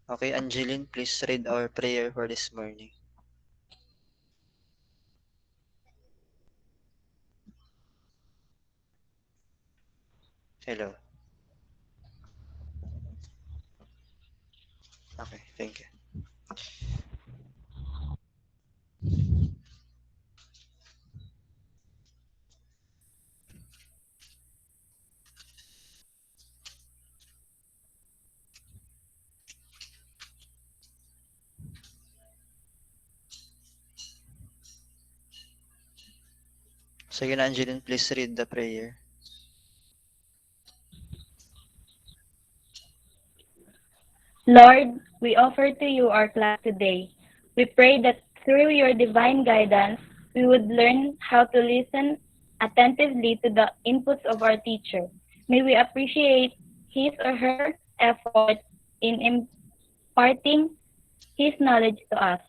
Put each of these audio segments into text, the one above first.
Okay, Angeline, please read our prayer for this morning. Hello. Okay, thank you. Sige na, Angeline, please read the prayer. Lord, we offer to you our class today. We pray that through your divine guidance, we would learn how to listen attentively to the inputs of our teacher. May we appreciate his or her effort in imparting his knowledge to us.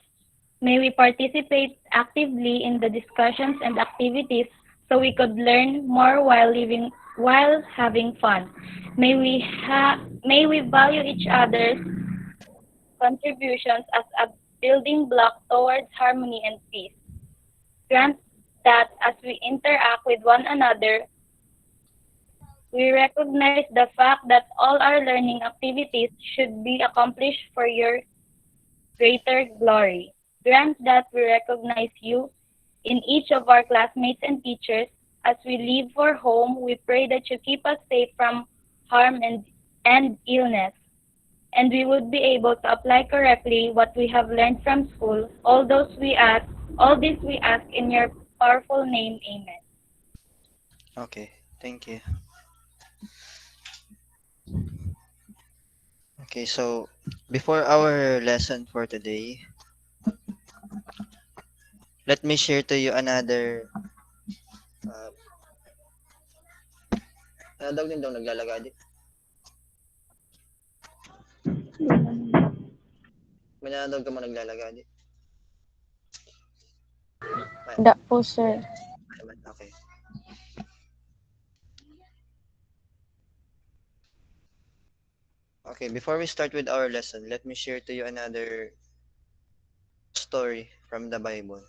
May we participate actively in the discussions and activities so we could learn more while having fun. May we value each other's contributions as a building block towards harmony and peace. Grant that as we interact with one another, we recognize the fact that all our learning activities should be accomplished for your greater glory. Grant that we recognize you in each of our classmates and teachers. As we leave for home, we pray that you keep us safe from harm and illness, and we would be able to apply correctly what we have learned from school. All this we ask in your powerful name. Amen. Okay, thank you. Okay, so before our lesson for today, let me share to you another daw din daw naglalaga di. Mananaw ka mo naglalaga di. Da po, sir. Okay. Okay, before we start with our lesson, let me share to you another story from the Bible.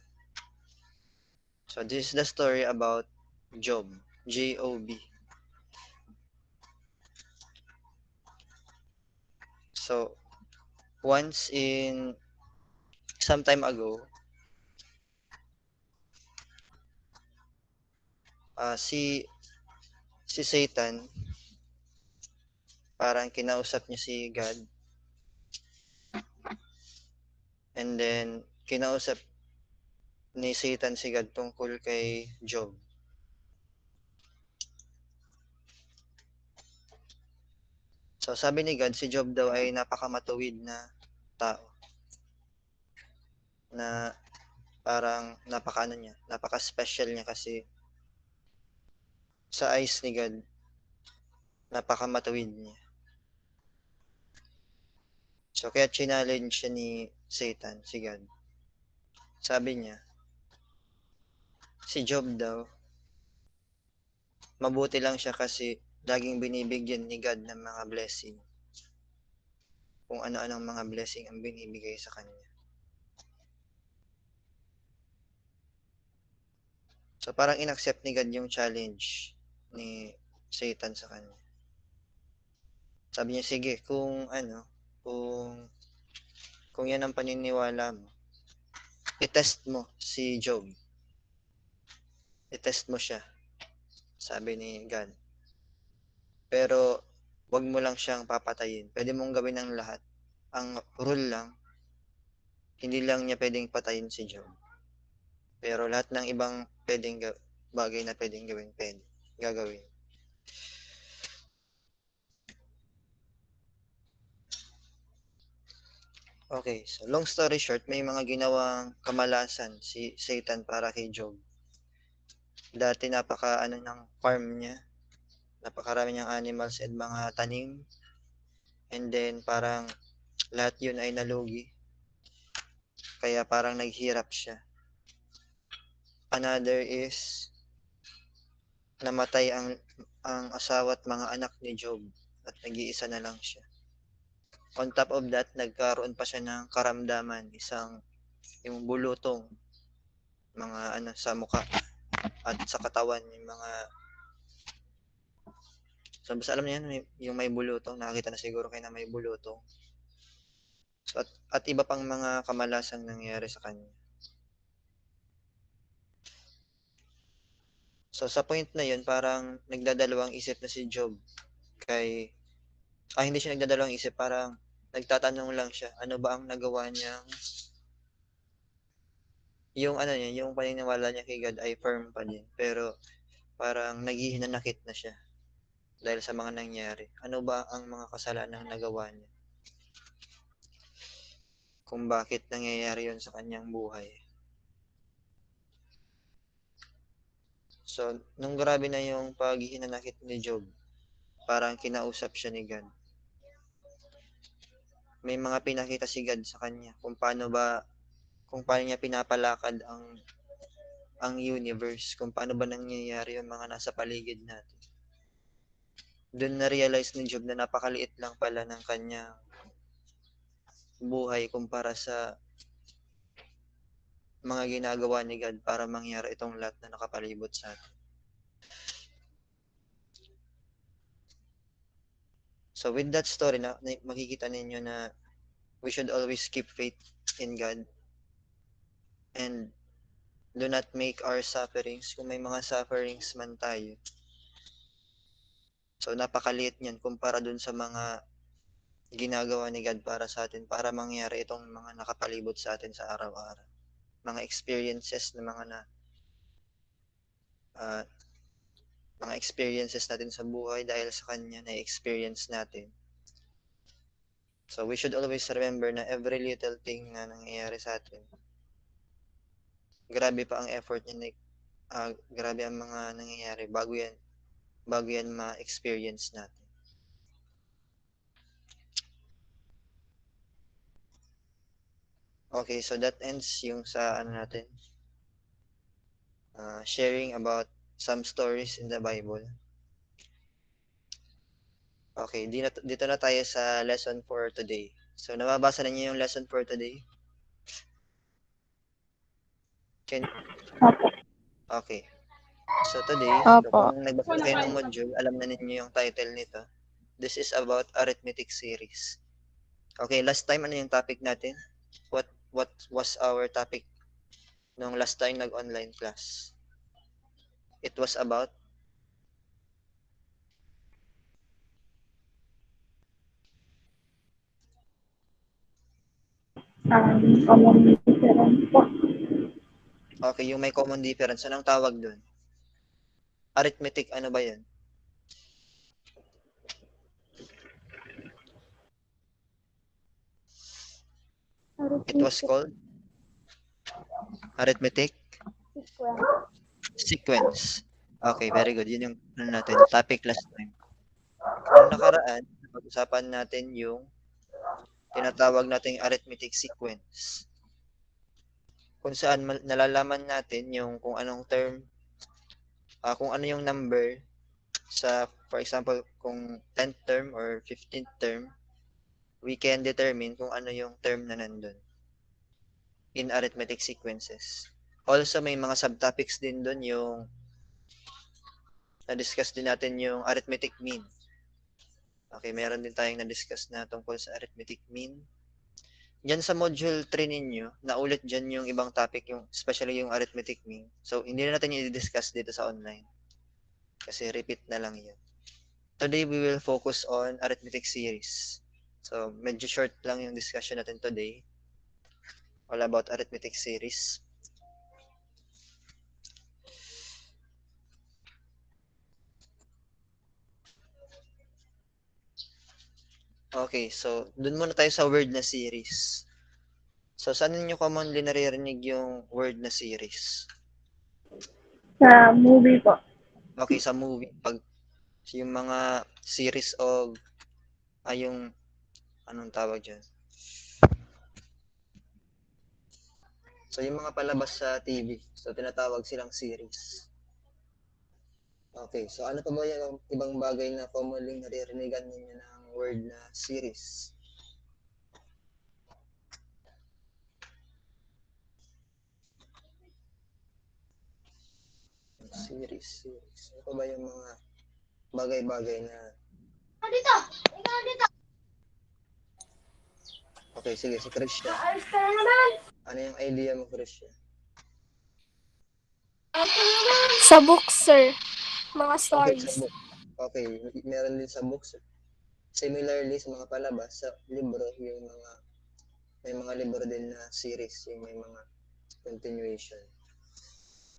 So this is the story about Job, Job. So once in some time ago, si Satan parang kinausap niya si God, and then kinausap ni Satan si God tungkol kay Job. So sabi ni God, si Job daw ay napakamatuwid na tao, na parang napaka-special niya kasi sa eyes ni God, napakamatuwid niya. So kaya challenge siya ni Satan, si God. Sabi niya, si Job daw, mabuti lang siya kasi laging binibigyan ni God ng mga blessing. Kung ano-anong mga blessing ang binibigay sa kanya. So parang inaccept ni God yung challenge ni Satan sa kanya. Sabi niya, sige, kung yan ang paniniwala mo, i-test mo si Job. I-test mo siya, sabi ni God. Pero wag mo lang siyang papatayin. Pwede mong gawin ang lahat. Ang rule lang, hindi lang niya pwedeng patayin si Job. Pero lahat ng ibang bagay na pwedeng gawin, gagawin. Okay, so long story short, may mga ginawang kamalasan si Satan para kay Job. Dati ng farm niya, napakarami niyang animals and mga tanim, and then parang lahat yun ay nalugi, kaya parang naghirap siya. Another is namatay ang asawa at mga anak ni Job at nag-iisa na lang siya. On top of that, nagkaroon pa siya ng karamdaman, yung bulutong, mga ano, sa mukha at sa katawan, yung mga, so basta alam niyo yan, yung may bulutong, nakakita na siguro kayo na may bulutong. So, at iba pang mga kamalasang nangyayari sa kanya. So sa point na yun, parang nagdadalawang isip na si Job hindi siya nagdadalawang isip, parang nagtatanong lang siya, ano ba ang nagawa niyang, yung ano niya, yung paniniwala niya kay God ay firm pa din, pero parang naghihinanakit na siya dahil sa mga nangyari. Ano ba ang mga kasalanang nagawa niya? Kung bakit nangyayari yun sa kanyang buhay. So, nung grabe na yung paghihinanakit ni Job, parang kinausap siya ni God. May mga pinakita si God sa kanya kung paano niya pinapalakad ang universe, kung paano ba nangyayari yung mga nasa paligid natin. Doon na-realize ni Job na napakaliit lang pala ng kanyang buhay kumpara sa mga ginagawa ni God para mangyari itong lahat na nakapalibot sa atin. So with that story, makikita ninyo na we should always keep faith in God and do not make our sufferings, kung may mga sufferings man tayo. So napakaliit niyan kumpara dun sa mga ginagawa ni God para sa atin, para mangyari itong mga nakapalibot sa atin sa araw-araw. Mga experiences na mga experiences natin sa buhay dahil sa Kanya na experience natin. So we should always remember na every little thing na nangyayari sa atin, grabe pa ang effort niya, grabe ang mga nangyayari bago yan ma-experience natin. Okay, so that ends yung sa natin, sharing about some stories in the Bible. Okay, dito na tayo sa lesson for today. So, nababasa na niyo yung lesson for today? Okay. So, today, kung nagbasa kayo ng module, alam na ninyo yung title nito. This is about arithmetic series. Okay, last time, ano yung topic natin? What was our topic nung last time nag-online class? It was about Common difference po. okay, yung may common difference. Anong tawag doon? Arithmetic, ano ba yun? It was called arithmetic sequence. Okay, very good. Yun yung topic last time. Nung nakaraan, pag-usapan natin yung tinatawag nating arithmetic sequence. Kung saan nalalaman natin yung kung anong term, kung ano yung number sa, for example, kung 10th term or 15th term, we can determine kung ano yung term na nandun in arithmetic sequences. Also, may mga subtopics din dun, yung na-discuss din natin yung arithmetic mean. Okay, meron din tayong na-discuss na tungkol sa arithmetic mean. Diyan sa module 3 ninyo, naulit dyan yung ibang topic, especially yung arithmetic mean. So, hindi na natin i-discuss dito sa online. Kasi repeat na lang yun. Today, we will focus on arithmetic series. So, medyo short lang yung discussion natin today. All about arithmetic series. Okay, so dun muna tayo sa word na series. So, saan ninyo commonly naririnig yung word na series? Sa movie po. Okay, sa movie. Pag yung mga series of, yung, anong tawag dyan? So, yung mga palabas sa TV. So, tinatawag silang series. Okay, so ano pa ba yung ibang bagay na commonly naririnigan ninyo ng word na series? Series. Ano pa ba yung mga bagay-bagay na... Okay, sige, si Krisha. Ano yung idea mo, Krisha? Sa book, sir. Mga Okay, stories. sa book. Okay, meron din sa books. Similarly, sa mga palabas, sa libro, yung mga... May mga libro din na series, yung may mga continuation.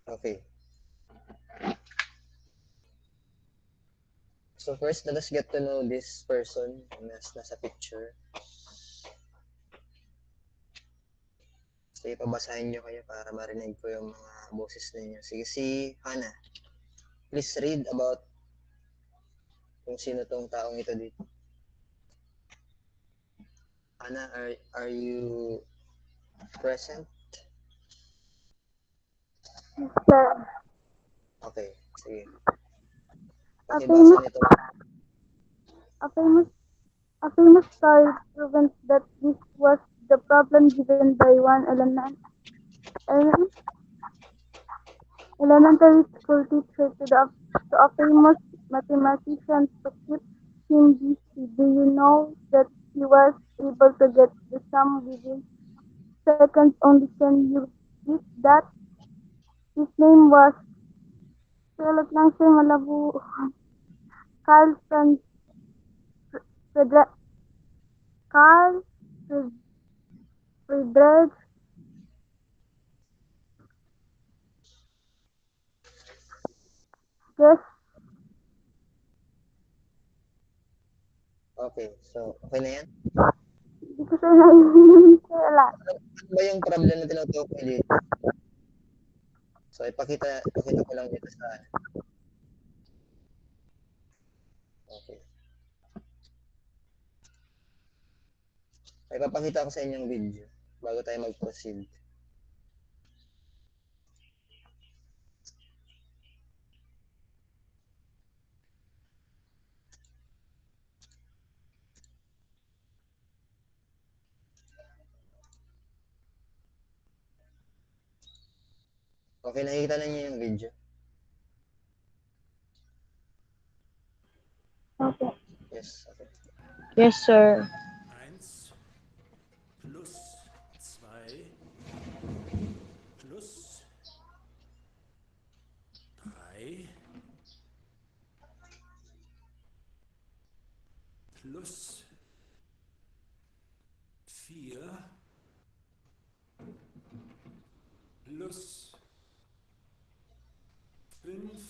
Okay. So first, let us get to know this person na nasa picture. So ipabasahin nyo kayo para marinig ko yung mga boses ninyo. Sige, si Hannah. Please read about kung sino tong taong ito dito. Hannah, are you present? Sir, Okay, sige. a Pakibasa famous, nito. a famous, a famous story proves that this was the problem given by one elementary school teacher to a famous mathematician to keep him busy. Do you know that he was able to get the sum within seconds only? Can you beat that? His name was, sulat lang siya malabo, Carl Fredre- Carl Friedrich. Yes, Okay, so okay na yan? hindi ko siya naiintindihan siya lahat. Ano ba yung problem na tinutukoy dito? So ipakita ko lang dito sa ano. Okay. Ipapakita ko sa inyong video bago tayo mag-proceed. Okay, nakikita na niyo yung video. Okay. Yes, okay. Yes, sir. 1 plus 2 plus 3 plus 4 plus 5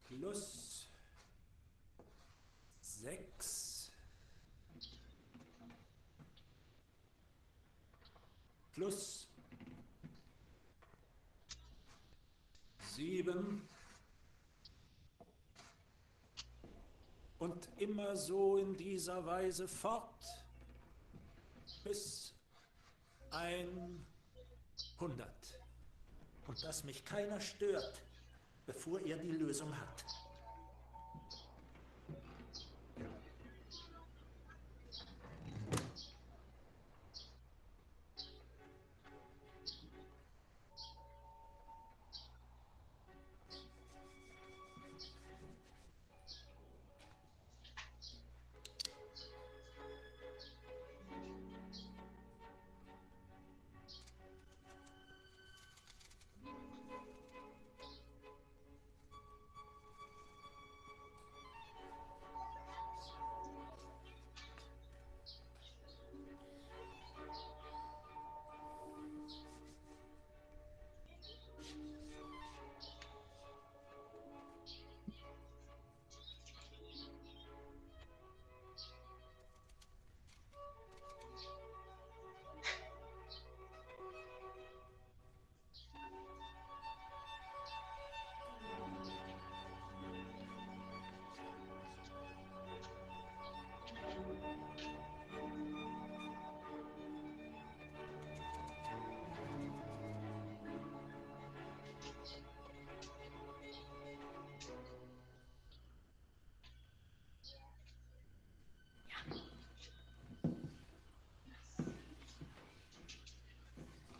plus 6 plus 7 und immer so in dieser Weise fort bis 100. Und dass mich keiner stört, bevor er die Lösung hat.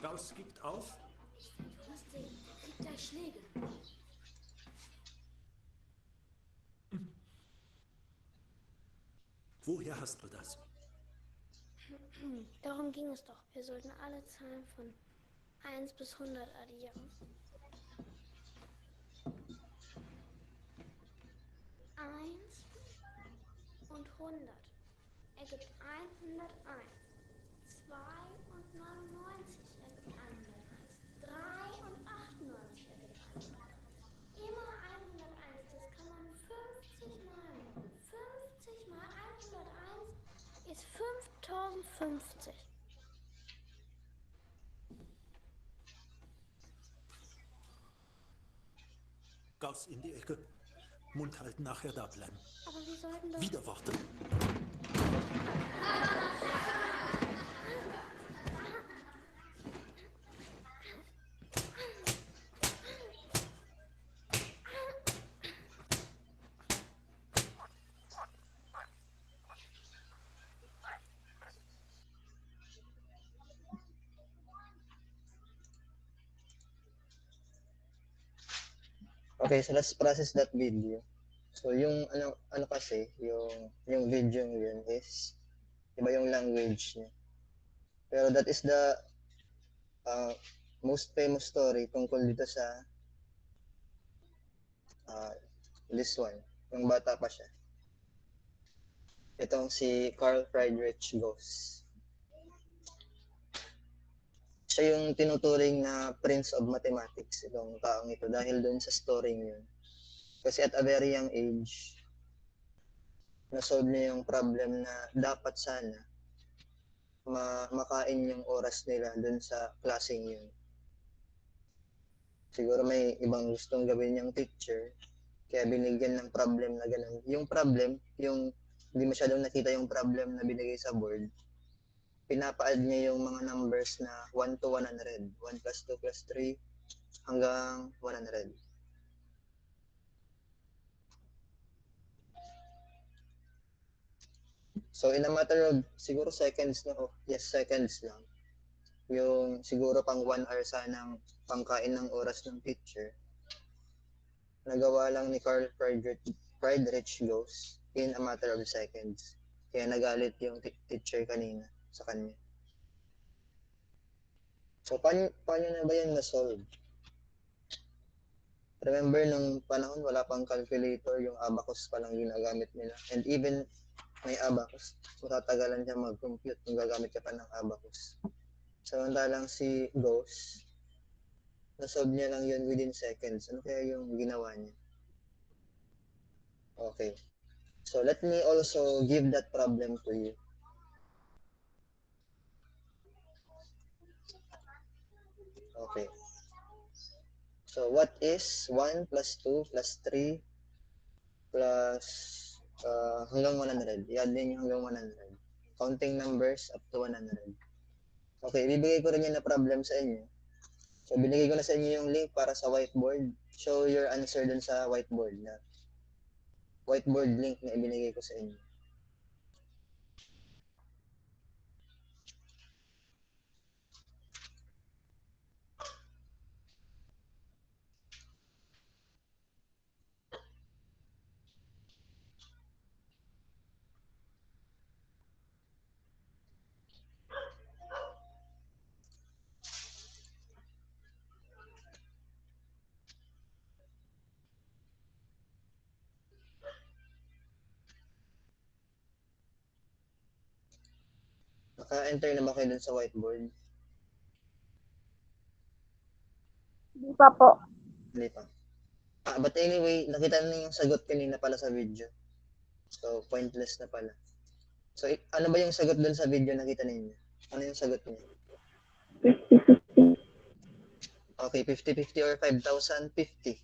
Gauss gibt auf. Schläge. Woher hast du das? Darum ging es doch. Wir sollten alle Zahlen von 1 bis 100 addieren. 1 und 100 ergibt 101. 2 und 99 ergibt 101. 3 und 98 ergibt 101. Immer 101, das kann man 50 Mal machen. 50 mal 101 ist 5050. Gas in die Ecke. Mund halten, nachher da bleiben. Aber wir sollten doch... Wieder Worte. Okay, so let's process that video. So yung ano kasi, yung video yun is iba yung language niya. Pero that is the most famous story tungkol dito sa this one, yung bata pa siya. Itong si Carl Friedrich Gauss. Siya yung tinuturing na Prince of Mathematics, itong taong ito, dahil doon sa story yun. Kasi at a very young age, na-solve niya yung problem na dapat sana makain yung oras nila dun sa klaseng yun. Siguro may ibang gustong gawin yung teacher, kaya binigyan ng problem na ganun. Yung problem, yung hindi masyadong nakita yung problem na binigay sa board, pinapa-add niya yung mga numbers na 1 to 100, 1 plus 2 plus 3, hanggang 100. So in a matter of siguro seconds na, seconds lang. Yung siguro pang 1 hour sanang pangkain ng oras ng teacher, nagawa lang ni Carl Friedrich Gauss in a matter of seconds. Kaya nagalit yung teacher kanina sa kanya. So paano na ba yan na-solve? Remember nung panahon wala pang calculator, yung abacus pa lang ginagamit nila. And even may abacus, matatagalan siya mag-compute kung gagamit ka pa ng abacus. Samantalang si Gauss, na-solve niya lang yun within seconds. Ano kaya yung ginawa niya? Okay. So let me also give that problem to you. Okay. So what is 1 plus 2 plus 3 plus hanggang 100? I-add din yung hanggang 100. Counting numbers up to 100. Okay, ibibigay ko rin yan na problem sa inyo. So binigay ko na sa inyo yung link para sa whiteboard. Show your answer dun sa whiteboard na whiteboard link na ibinigay ko sa inyo. Naka-enter na ba kayo dun sa whiteboard? Di pa po. Hindi pa. But anyway, nakita na yung sagot kanina pala sa video. So, pointless na pala. So, ano ba yung sagot dun sa video nakita ninyo? Ano yung sagot niya? 50-50. Okay, 50-50 or 5,050.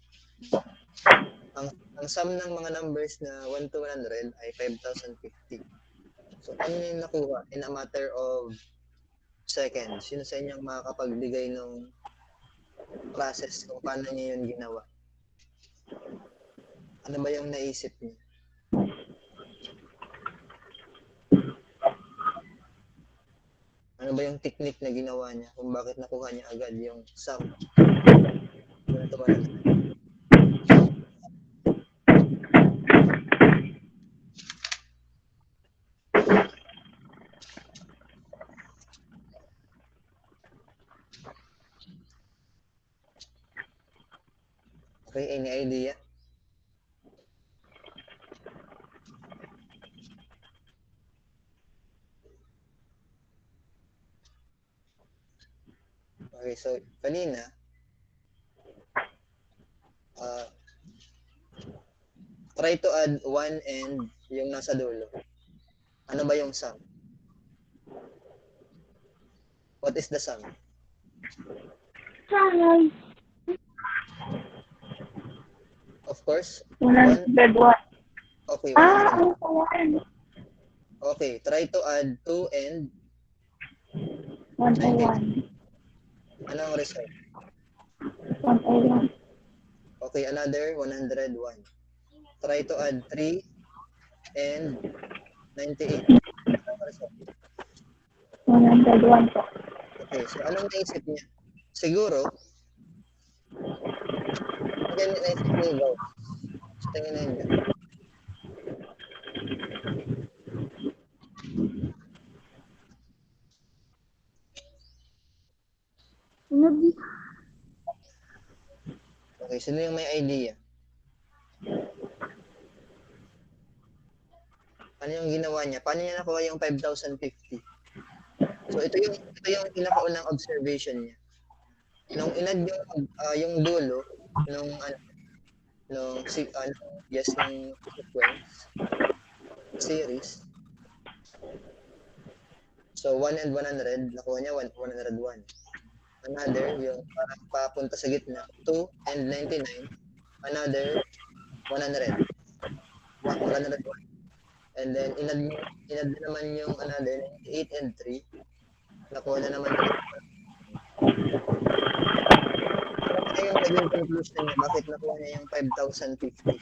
Ang sum ng mga numbers na 1 to 100 ay 5,050. So, ano yung nakuha in a matter of seconds? Sino sa inyong makakapagbigay ng process kung paano niya yun ginawa? Ano ba yung naisip niya? Ano ba yung technique na ginawa niya kung bakit nakuha niya agad yung sum? 1,050 to 100. Okay, any idea? Okay, so kanina, try to add 1 and yung nasa dulo. Ano ba yung sum? What is the sum? Of course, 1. 101. Okay, 100. Ano pala? Okay, try to add 2 and 101. anong result? 101. Okay, another 101. Try to add 3 and 98. Anong result? 101 po. Okay, so anong naisip niya? Siguro, again, naisip niya Gauss. So, tingnan niyo. Okay, sino yung may idea? Ano yung ginawa niya? Paano niya nakuha yung 5,050? So ito yung pinakaunang observation niya. Nung inad yung dulo nung nung sequence series. So 1 and 100, nakuha niya 101. Another, yung parang papunta sa gitna, 2 and 99. Another 100. 101. And then inad naman yung another 98 and 3. Nakuha na naman yung ano yung naging conclusion niya? Bakit nakuha niya yung 5,050?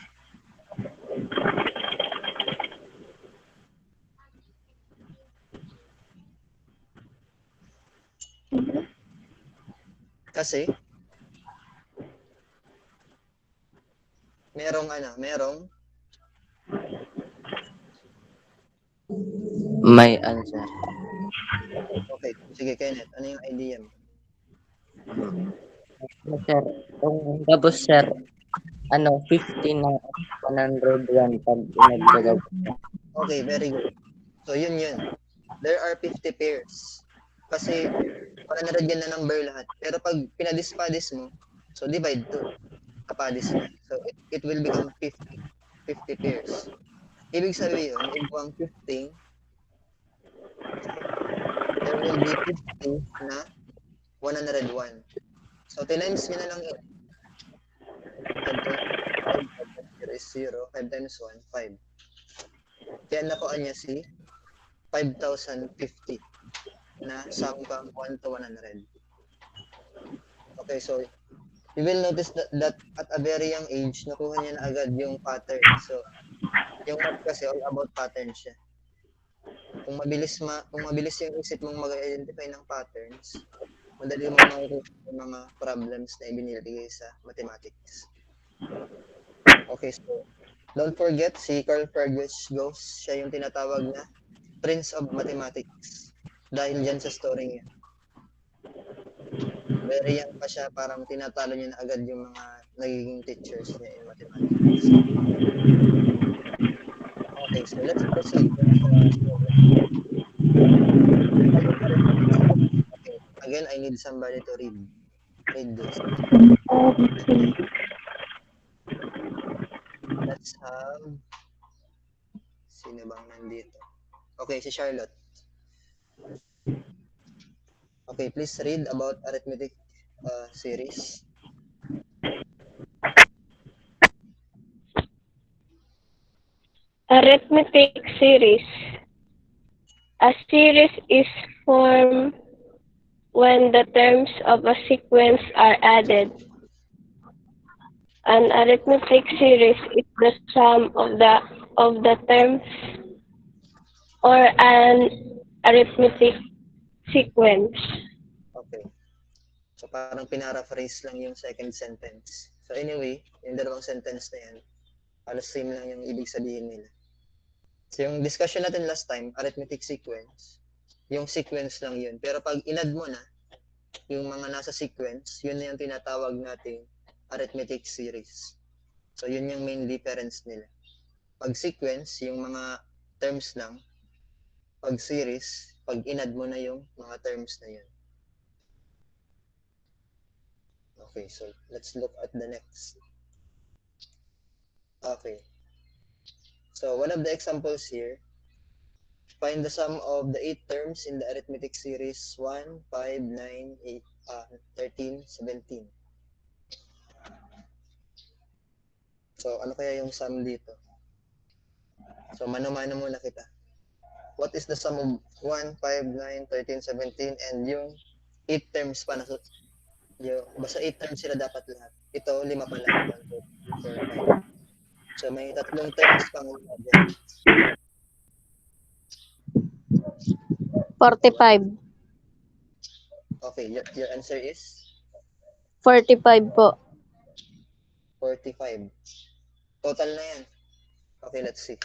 Kasi merong may answer. Okay, sige Kenneth, ano yung idea mo? Sir, tapos sir, 50 na 101 pag inagdadag. Okay, very good. So yun. There are 50 pairs. Kasi 100 yan na number lahat. Pero pag pinadis-padis mo, so divide 2. Kapadis niya. So it will become 50 pairs. Ibig sabihin, yung buwang 15, there will be 50 na 101. So, tinimes nyo na lang yun. 5 is 0. 5 times 1, 5. Kaya nakuha niya si 5,050 na sum from 1 to 100. Okay, so you will notice that at a very young age, nakuha niya na agad yung pattern. So, yung math kasi all about pattern siya. Kung mabilis yung isip mong mag-identify ng patterns, madali mong makikita yung mga problems na ibinibigay sa mathematics. Okay, so don't forget, si Carl Friedrich Gauss, siya yung tinatawag na Prince of Mathematics. Dahil dyan sa story niya. Very young pa siya, parang tinatalo niya na agad yung mga nagiging teachers niya in mathematics. Okay, so let's proceed. Okay, again, I need somebody to read this. Let's have, sino bang nandito? Okay, si Charlotte. Okay, please read about arithmetic series. Arithmetic series. A series is formed when the terms of a sequence are added. An arithmetic series is the sum of the terms or an arithmetic sequence. Okay. So parang pinaraphrase lang yung second sentence. So anyway, yung dalawang sentence na yan, halos same lang yung ibig sabihin nila. So yung discussion natin last time, arithmetic sequence, yung sequence lang yun. Pero pag in-add mo na, yung mga nasa sequence, yun na yung tinatawag nating arithmetic series. So yun yung main difference nila. Pag sequence, yung mga terms lang. Pag series, pag in-add mo na yung mga terms na yun. Okay, so let's look at the next. Okay. So one of the examples here, find the sum of the 8 terms in the arithmetic series 1, 5, 9, 8, 13, 17. So ano kaya yung sum dito? So mano-mano muna kita. What is the sum of 1, 5, 9, 13, 17, and yung 8 terms pa na basta 8 terms sila dapat lahat. Ito, 5 pa lang. 1, 2, 3, 4, 5. So may 3 terms pang dyan. 45. Okay, your answer is 45 po. 45. Total na yan. Okay, let's see.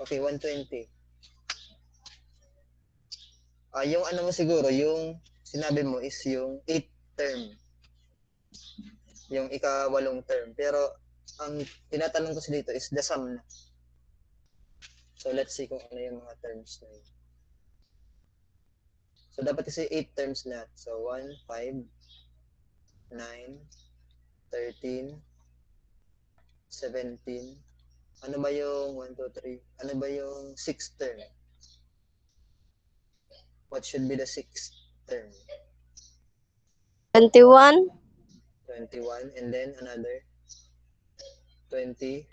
Okay, 120. Yung ano mo siguro, yung sinabi mo is yung 8th term. Yung ika-8 term. Pero ang tinatanong ko sa dito is the sum na. So let's see kung ano yung mga terms na yun. So dapat kasi 8 terms lahat. So 1, 5, 9, 13, 17. Ano ba yung 1, 2, 3? Ano ba yung 6th term? What should be the 6th term? 21. 21. And then another 20.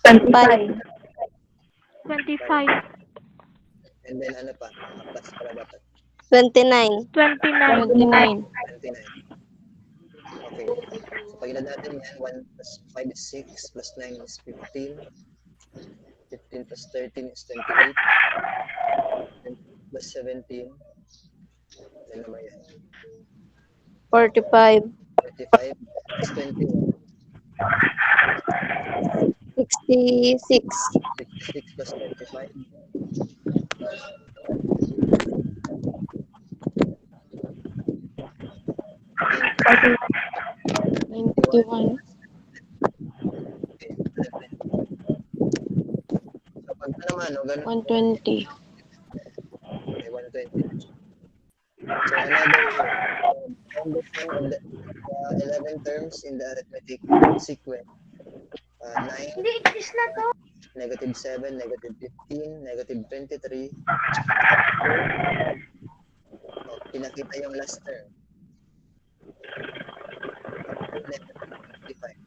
25. 25. And then ano pa? Plus pala dapat. 29. 29. 29. Okay. So pag ilan natin yan, 1 plus 5 is 6, plus 9 is 15. 15 plus 13 is 28. 20 plus 17. Ano naman yan? 45. 45 plus 21. 66. 66 plus 25. 91. So pag naman, no, ganun. 120. Okay, 120. So another of the 11 terms in the arithmetic sequence. 9, negative 7, negative 15, negative 23. Pinakita yung last term. 25.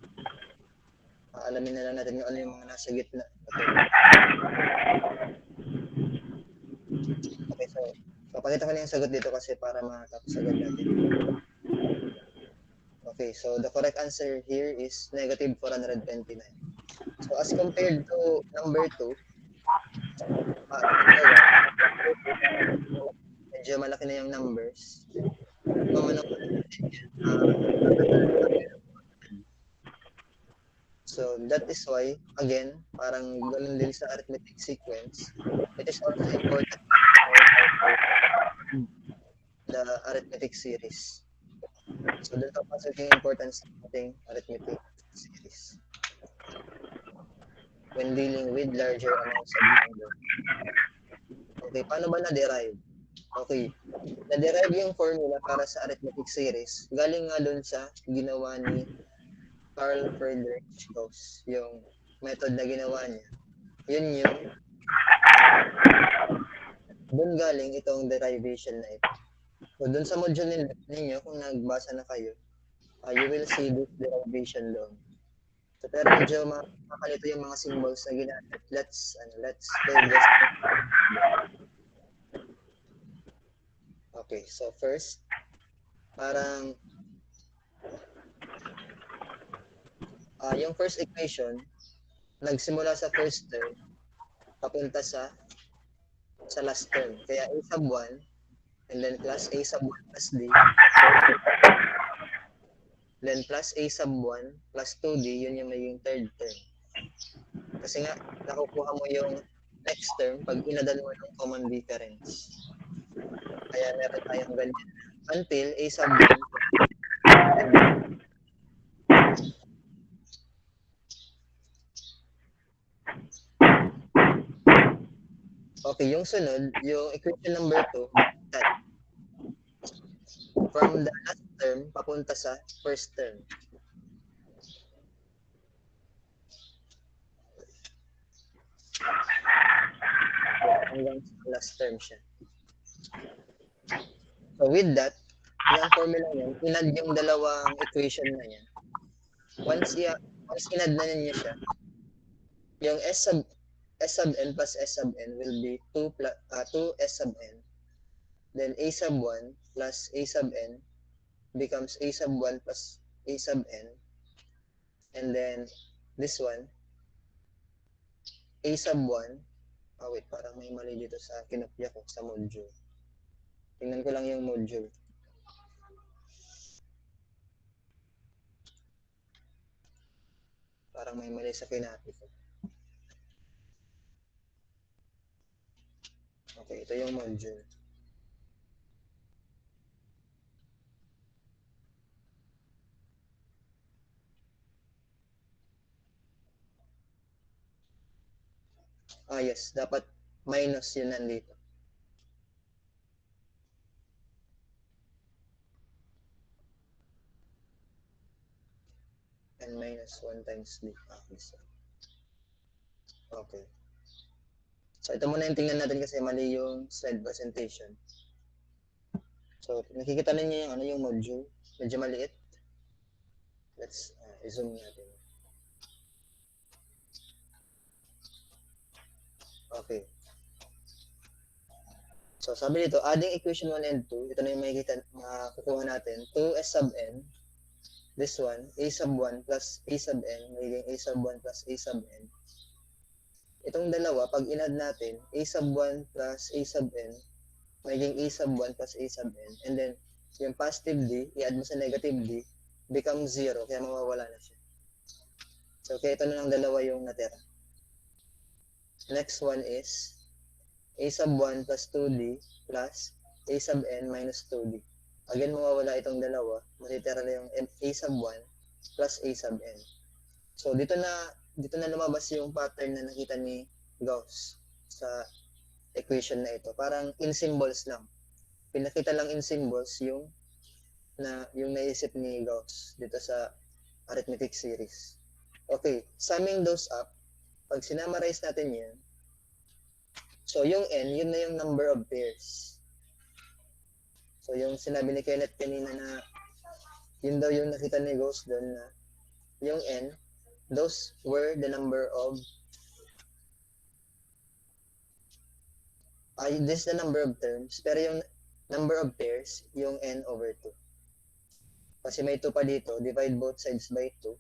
Alamin na lang natin kung ano yung mga nasa gitna. Okay, so papakita ko na yung sagot dito kasi para makatapos agad natin. Okay, so the correct answer here is negative 429. So as compared to number 2, medyo malaki na yung numbers. So that is why, again, parang ganun din sa arithmetic sequence, it is also important the arithmetic series. So doon papasok yung importance ng ating arithmetic series when dealing with larger amounts of number. Okay, paano ba na-derive? Okay, na-derive yung formula para sa arithmetic series. Galing nga doon sa ginawa ni Carl Friedrich Gauss, yung method na ginawa niya. Yun yung doon galing itong derivation na ito. So doon sa module ninyo, kung nagbasa na kayo, you will see this derivation doon. So, pero medyo makalito yung mga symbols na ginamit. Let's digest. Okay, so first, parang yung first equation, nagsimula sa first term, papunta sa last term. Kaya a sub 1 and then plus a sub 1 plus d, then plus a sub 1 plus 2d, yun yung magiging third term. Kasi nga, nakukuha mo yung next term pag inadan mo ng common difference. Kaya meron tayong ganyan. Until a sub 1. Okay, yung sunod, yung equation number 2, that from the last term papunta sa first term. Hanggang sa last term siya. So with that, yung formula niyan, inad yung dalawang equation na yan. Once inad na niya siya, yung S sub n plus S sub n will be 2 S sub n. Then A sub 1 plus A sub n becomes A sub 1 plus A sub n. And then this one, A sub 1, wait, parang may mali dito sa kinopya ko sa module. Tingnan ko lang yung module. Parang may mali sa kinopya ko. Okay, ito yung module. Yes, dapat minus yun nandito. And minus 1 times d. Okay. So, ito muna yung tingnan natin kasi mali yung slide presentation. So, nakikita ninyo yung, yung module. Medyo maliit. Let's zoom natin. Okay. So, sabi dito, adding equation 1 and 2, ito na yung makukuha natin. 2s sub n, this one, a sub 1 plus a sub n, magiging a sub 1 plus a sub n. Itong dalawa, pag inad natin, a sub 1 plus a sub n, magiging a sub 1 plus a sub n. And then, yung positive d, i-add mo sa negative d, becomes 0, kaya mawawala na siya. So, kaya ito na lang dalawa yung natira. Next one is a sub 1 plus 2d plus a sub n minus 2d. Again, mawawala itong dalawa. Matitira na yung a sub 1 plus a sub n. So, dito na lumabas yung pattern na nakita ni Gauss sa equation na ito. Parang in symbols lang. Pinakita lang in symbols yung naisip ni Gauss dito sa arithmetic series. Okay, summing those up, pag sinamarize natin yan, so yung n, yun na yung number of pairs. So yung sinabi ni Kenneth kanina na yun daw yung nakita ni Gauss doon na yung n, those were the number of this is the number of terms, pero yung number of pairs, yung n over 2. Kasi may 2 pa dito, divide both sides by 2.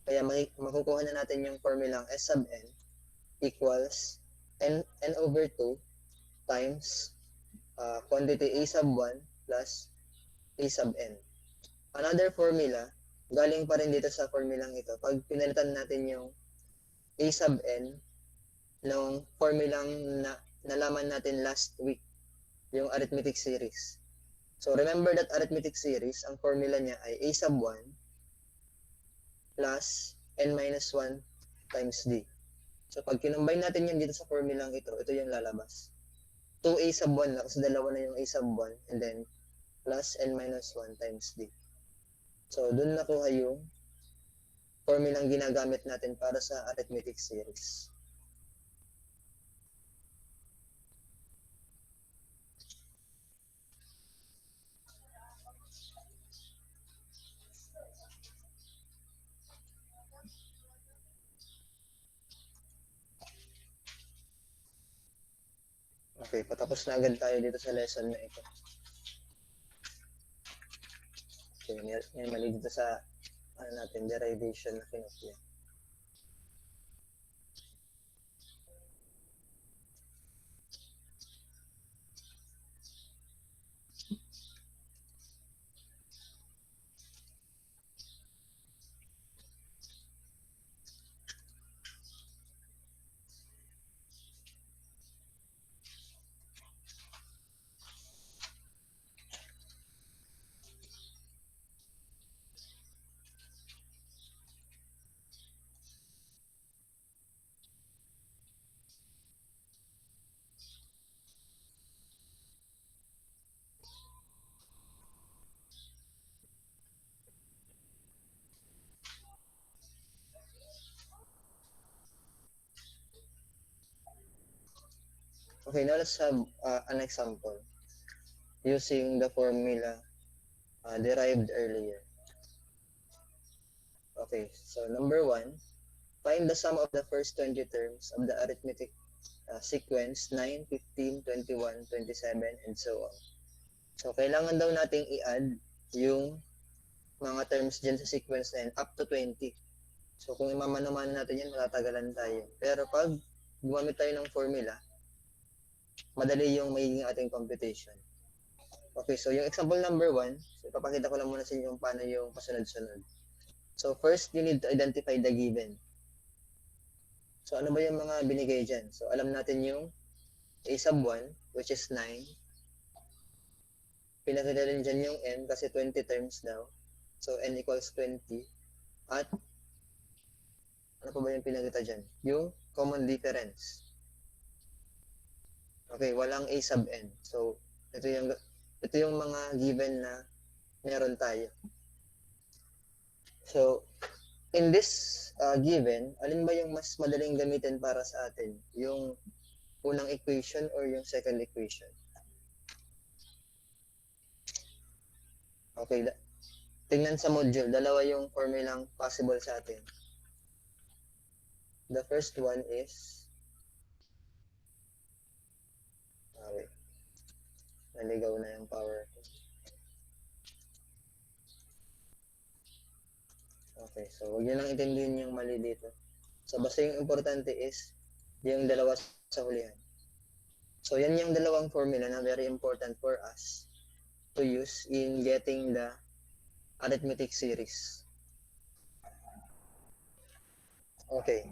Kaya makukuha na natin yung formulang S sub n equals n over 2 times quantity a sub 1 plus a sub n. Another formula, galing pa rin dito sa formulang ito. Pag pinalitan natin yung a sub n ng formulang nalaman natin last week, yung arithmetic series. So remember that arithmetic series, ang formula niya ay a sub 1 plus n minus 1 times d. So pag kinumbine natin yan dito sa formulang ito yung lalabas. 2a sub 1 lang kasi dalawa na yung a sub 1 and then plus n minus 1 times d. So dun nakuha yung formulang ginagamit natin para sa arithmetic series. Okay, patapos na agad tayo dito sa lesson na ito. Okay, may mali dito sa derivation na kinopya. Okay, now let's have an example using the formula derived earlier. Okay, so number 1, find the sum of the first 20 terms of the arithmetic sequence 9, 15, 21, 27, and so on. So, kailangan daw nating i-add yung mga terms dyan sa sequence na yan up to 20. So, kung imamano-mano natin yan, matatagalan tayo. Pero pag gumamit tayo ng formula, madali yung magiging ating computation. Okay, so yung example number 1, so ipapakita ko lang muna sa inyo kung paano yung pasunod-sunod. So, first, you need to identify the given. So, ano ba yung mga binigay dyan? So, alam natin yung a sub 1, which is 9. Pinakita rin dyan yung n kasi 20 terms daw. So, n equals 20. At, ano pa ba yung pinakita dyan? Yung common difference. Okay, walang a sub n. So, ito yung mga given na meron tayo. So, in this given, alin ba yung mas madaling gamitin para sa atin? Yung unang equation or yung second equation? Okay, tingnan sa module, dalawa yung formulang possible sa atin. The first one is, wait, naligaw na yung power. Okay, so huwag nyo lang intindihin yung mali dito. So, basta yung importante is yung dalawa sa hulihan. So, yan yung dalawang formula na very important for us to use in getting the arithmetic series. Okay.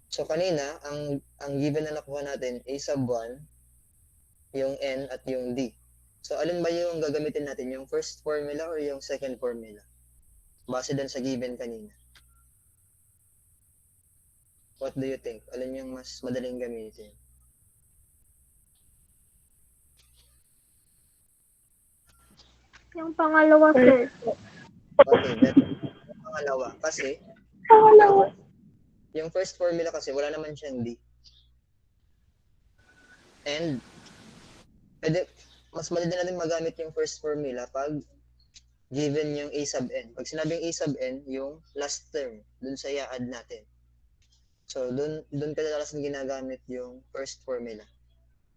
So, kanina, ang given na nakuha natin, a sub 1, yung n at yung d. So, alin ba yung gagamitin natin? Yung first formula or yung second formula? Base dun sa given kanina. What do you think? Alin yung mas madaling gamitin? Yung pangalawa, sir. Okay, better. Yung pangalawa. Kasi, yung first formula kasi, wala naman siyang d. And, mas madali natin magamit yung first formula pag given yung a sub n. Pag sinabing a sub n, yung last term, dun sa i-add natin. So, dun kadalasan ginagamit yung first formula.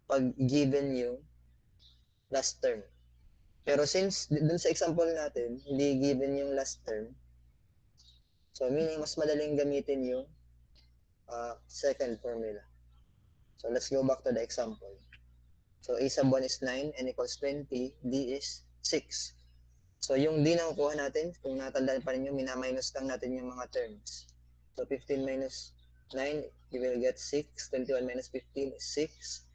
Pag given yung last term. Pero since dun sa example natin, hindi given yung last term, so meaning mas madaling gamitin yung second formula. So, let's go back to the example. So, a sub 1 is 9, n equals 20, d is 6. So, yung d na kukuha natin, kung natandaan pa ninyo, minaminus lang natin yung mga terms. So, 15 minus 9, you will get 6. 21 minus 15 is 6.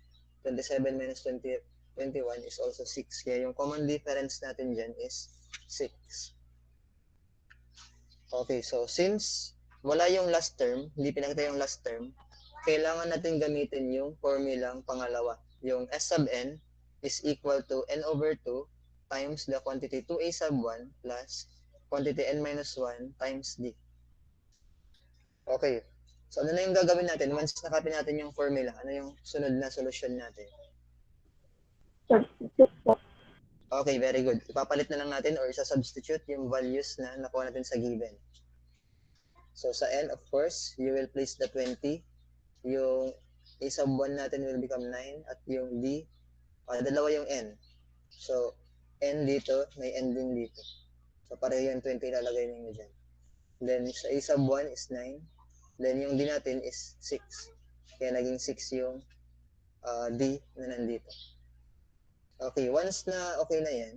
27 minus 21 is also 6. Kaya yung common difference natin dyan is 6. Okay, so since wala yung last term, hindi pinakita yung last term, kailangan natin gamitin yung formulang pangalawa. Yung s sub n is equal to n over 2 times the quantity 2a sub 1 plus quantity n minus 1 times d. Okay, so ano na yung gagawin natin? Once nakapin natin yung formula, ano yung sunod na solusyon natin? Okay, very good. Ipapalit na lang natin or isa-substitute yung values na nakuha natin sa given. So, sa n, of course, you will place the 20. Yung a sub 1 natin will become 9 at yung d, dalawa yung n. So, n dito, may n din dito. So, pareho yung 20 ilalagay ninyo dyan. Then, sa a sub 1 is 9. Then, yung d natin is 6. Kaya naging 6 yung d na nandito. Okay, once na okay na yan,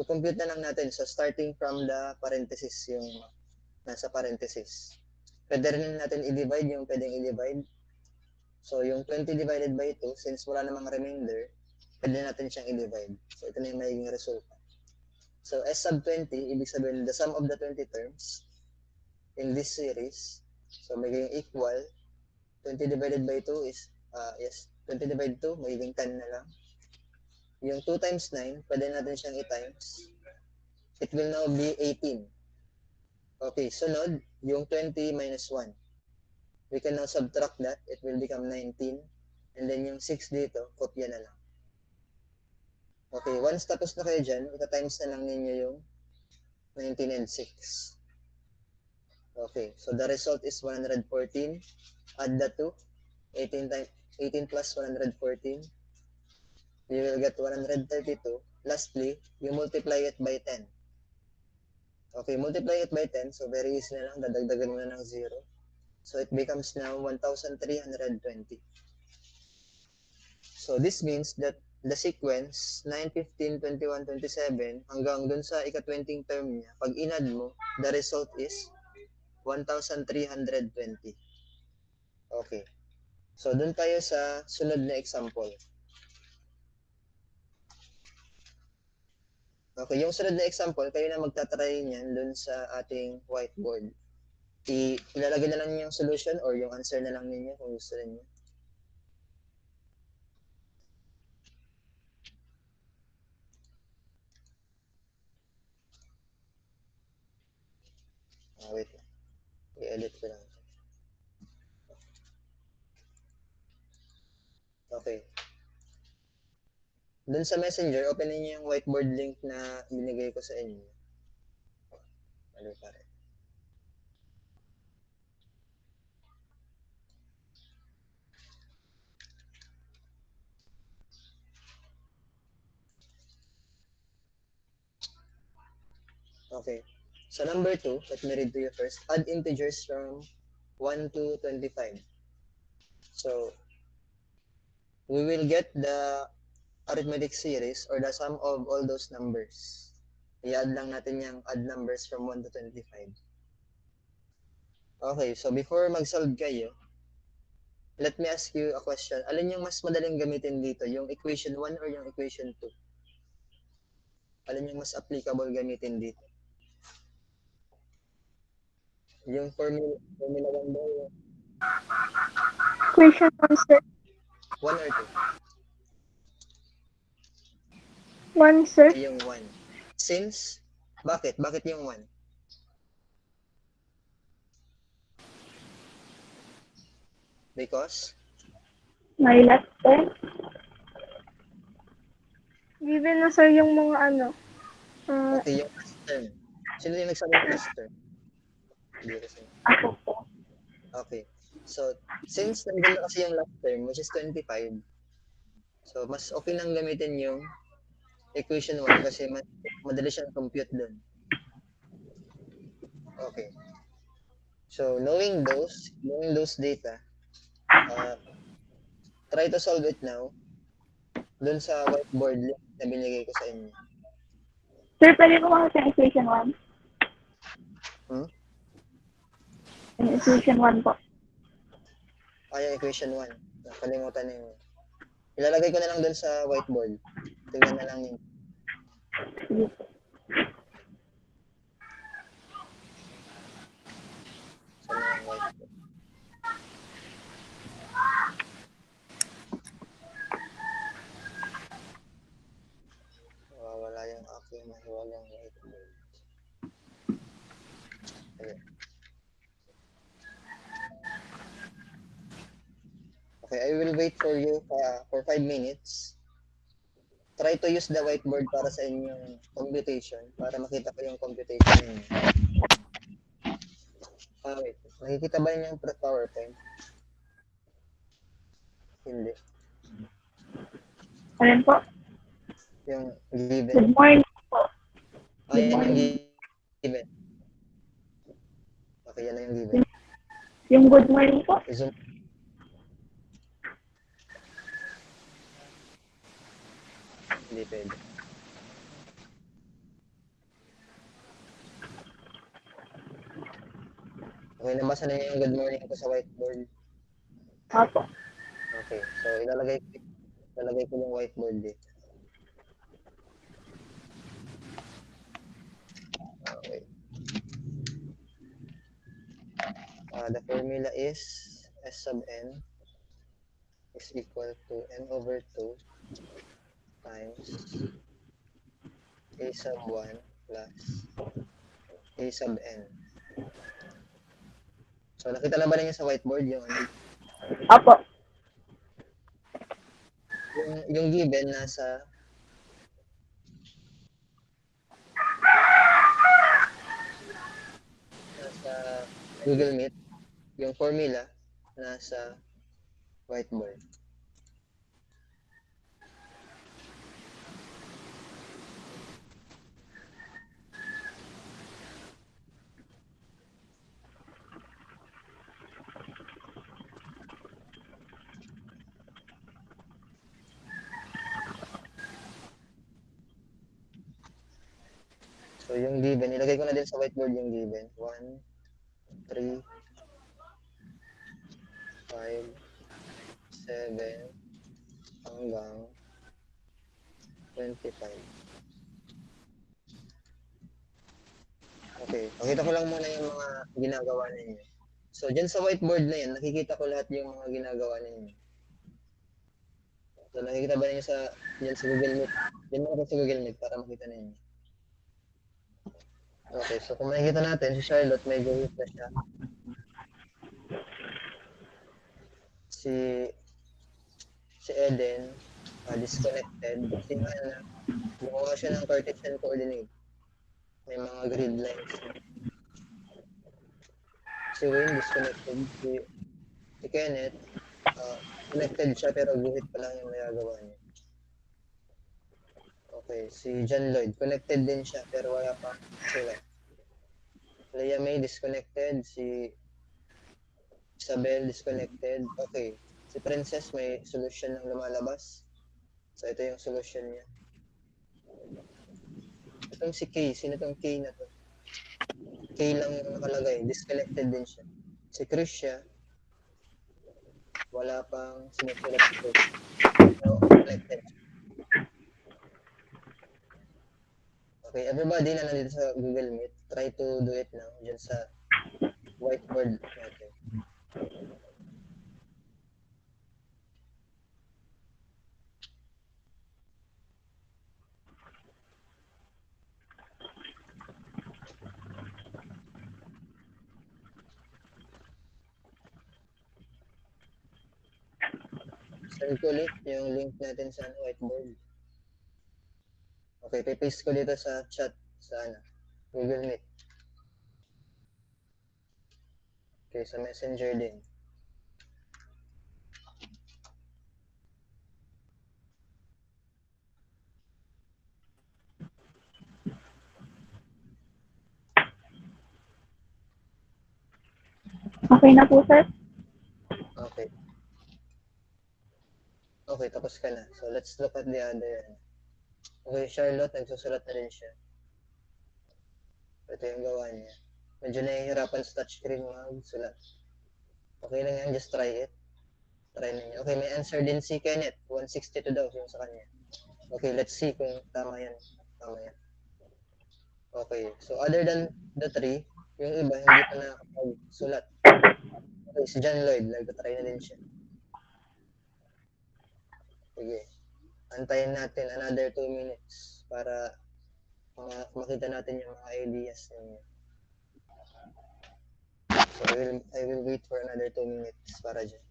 i-compute na lang natin. So, starting from the parenthesis, yung nasa parenthesis. Pwede rin natin i-divide yung pwedeng i-divide. So, yung 20 divided by 2, since wala namang remainder, pwede natin siyang i-divide. So, ito na yung magiging resulta. So, S sub 20, ibig sabihin, the sum of the 20 terms in this series, so magiging equal, 20 divided by 2 is, 20 divided 2, magiging 10 na lang. Yung 2 times 9, pwede natin siyang i-times. It will now be 18. Okay, sunod, yung 20 minus 1. We can now subtract that. It will become 19. And then yung 6 dito, kopya na lang. Okay, once tapos na kayo dyan, ita-times na lang ninyo yung 19 and 6. Okay, so the result is 114. Add the 2. 18 plus 114. You will get 132. Lastly, you multiply it by 10. Okay, multiply it by 10. So very easy na lang. Dadagdagan mo na ng 0. So it becomes now 1,320. So this means that the sequence 9, 15, 21, 27 hanggang dun sa ika-20 term niya, pag inad mo, the result is 1,320. Okay. So dun tayo sa sunod na example. Okay, yung sunod na example, kayo na magtatry niyan dun sa ating whiteboard. Ilalagay na lang niyo yung solution or yung answer na lang ninyo kung gusto niyo. Wait. I-edit ko lang. Okay. Dun sa messenger, open niyo yung whiteboard link na binigay ko sa inyo. Mali pa rin. Okay. So number 2, let me read to you first. Add integers from 1 to 25. So we will get the arithmetic series or the sum of all those numbers. I-add lang natin yung add numbers from 1 to 25. Okay, so before mag-solve kayo, let me ask you a question. Alin yung mas madaling gamitin dito? Yung equation 1 or yung equation 2? Alin yung mas applicable gamitin dito? Yung formula 1 ba? Equation 1, sir. 1 or 1, sir. 2? Yung 1. Since, bakit? Bakit yung 1? Because? May last term. Given na, sir, yung mga ano. Okay, yung last term. Sino yung nagsabi ng last term? Hindi kasi. Ako po. Okay. So, since nandun na kasi yung last term, which is 25, so mas okay nang gamitin yung equation 1 kasi madali siyang compute dun. Okay. So, knowing those data, try to solve it now dun sa whiteboard link na binigay ko sa inyo. Sir, pwede ko mga sa equation 1? Yung equation 1 po. Yung equation 1. Nakalimutan na yun. Ilalagay ko na lang dun sa whiteboard. Tingnan na lang yun. Saan na yung whiteboard? Wala yung aking mahiwagang whiteboard. Ayan. Okay, I will wait for you for 5 minutes. Try to use the whiteboard para sa inyong computation, para makita ko yung computation ninyo. Wait. Nakikita ba niyo yung PowerPoint? Hindi. Ayan po. Yung given. Good morning po. Yan yung given. Okay, yan na yung given. Yung good morning po. Zoom. Hindi pwede. Okay, nabasa na niyo yung good morning ko sa whiteboard. Opo. Okay, so ilalagay ko yung whiteboard dito. Okay. The formula is S sub n is equal to n over 2 times a sub 1 plus a sub n. So, nakita na ba ninyo sa whiteboard yung ano? Opo. yung given nasa Google Meet, yung formula nasa whiteboard. So, yung given, ilagay ko na din sa whiteboard yung given. 1, 3, 5, 7, hanggang 25. Okay, pakita ko lang muna yung mga ginagawa ninyo. So, dyan sa whiteboard na yan, nakikita ko lahat yung mga ginagawa ninyo. So, nakikita ba ninyo dyan sa Google Meet? Dyan mo sa Google Meet para makita ninyo. Okay, so kung makikita natin, si Charlotte may guhit na siya. Si Eden, disconnected. Si Hannah, gumawa siya ng Cartesian coordinate. May mga grid lines. Si Wayne, disconnected. Si Kenneth, connected siya pero guhit pa lang yung nagagawa niya. Okay, si John Lloyd, connected din siya pero wala pa sulat. Leia May, disconnected. Si Isabel, disconnected. Okay, si Princess may solution ng lumalabas. So, ito yung solution niya. Itong si K, sino itong K na to? K lang yung nakalagay, disconnected din siya. Si Krisha, wala pang sinusulat ito. So, connected. Okay, everybody na nandito sa Google Meet, try to do it now dyan sa whiteboard natin. Send ko ulit yung link natin sa whiteboard. Okay, paste ko dito sa chat sa Google Meet. Okay, sa Messenger din. Okay na po, sir. Okay. Okay, tapos ka na. So, let's look at the other. Okay, Charlotte, nagsusulat na rin siya. Ito yung gawa niya. Medyo nahihirapan sa touchscreen magsulat. Okay lang yan, just try it. Try ninyo. Okay, may answer din si Kenneth. 162 daw yung sa kanya. Okay, let's see kung tama yan. Tama yan. Okay, so other than the three, yung iba hindi pa nakakapagsulat. Okay, si John Lloyd, nagtatry na din siya. Sige. Antayin natin another 2 minutes para makita natin yung mga ideas ninyo. So, I will wait for another 2 minutes para dyan.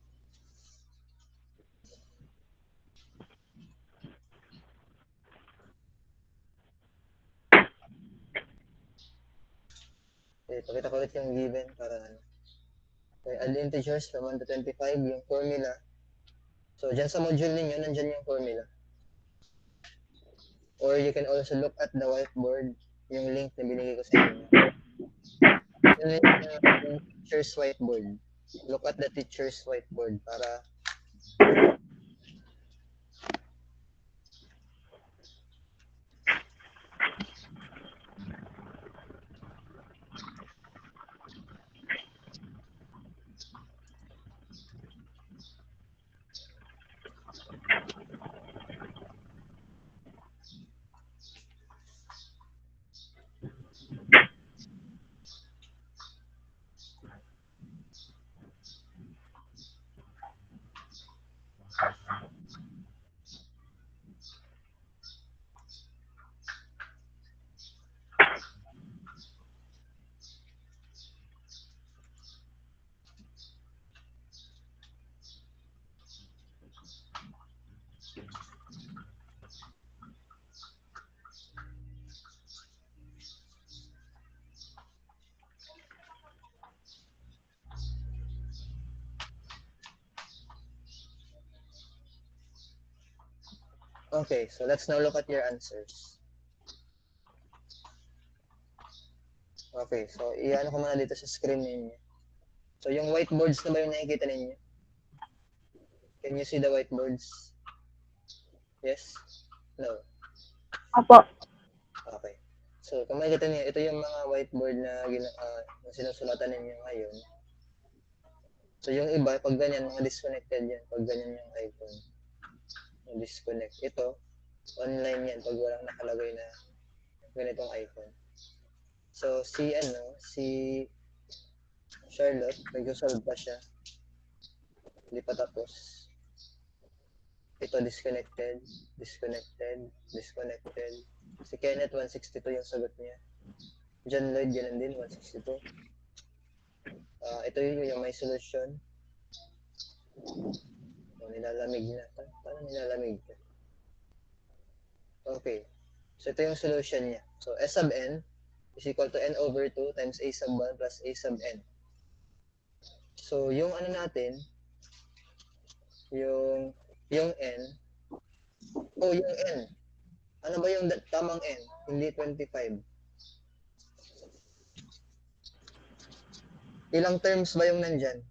Okay, pakita ko ulit yung given para Okay, add integers from 1 to 25, yung formula. So, dyan sa module ninyo, nandyan yung formula. Or you can also look at the whiteboard, yung link na binigay ko sa inyo. Yung link ng teacher's whiteboard. Look at the teacher's whiteboard para Okay, so let's now look at your answers. Okay, so iyan ko muna dito sa screen ninyo. So yung whiteboards na ba yung nakikita ninyo? Can you see the whiteboards? Yes? No? Opo. Okay. So kung makikita niyo, ito yung mga whiteboard na sinusulatan ninyo ngayon. So yung iba, pag ganyan, mga disconnected yan. Pag ganyan yung icon. Yung disconnect. Ito, online yan. Pag walang nakalagay na ganitong icon. So si Charlotte, nag-solve pa siya. Hindi pa tapos. Ito, disconnected. Si Kenneth, 162 yung sagot niya. John Lloyd, ganun din, 162. Ito yung may solution. Nilalamig na. Paano nilalamig ka? Okay. So, ito yung solution niya. So, S sub n is equal to n over 2 times a sub 1 plus a sub n. So, yung ano natin, yung n, yung n. Ano ba yung tamang n? Hindi 25. Ilang terms ba yung nandyan?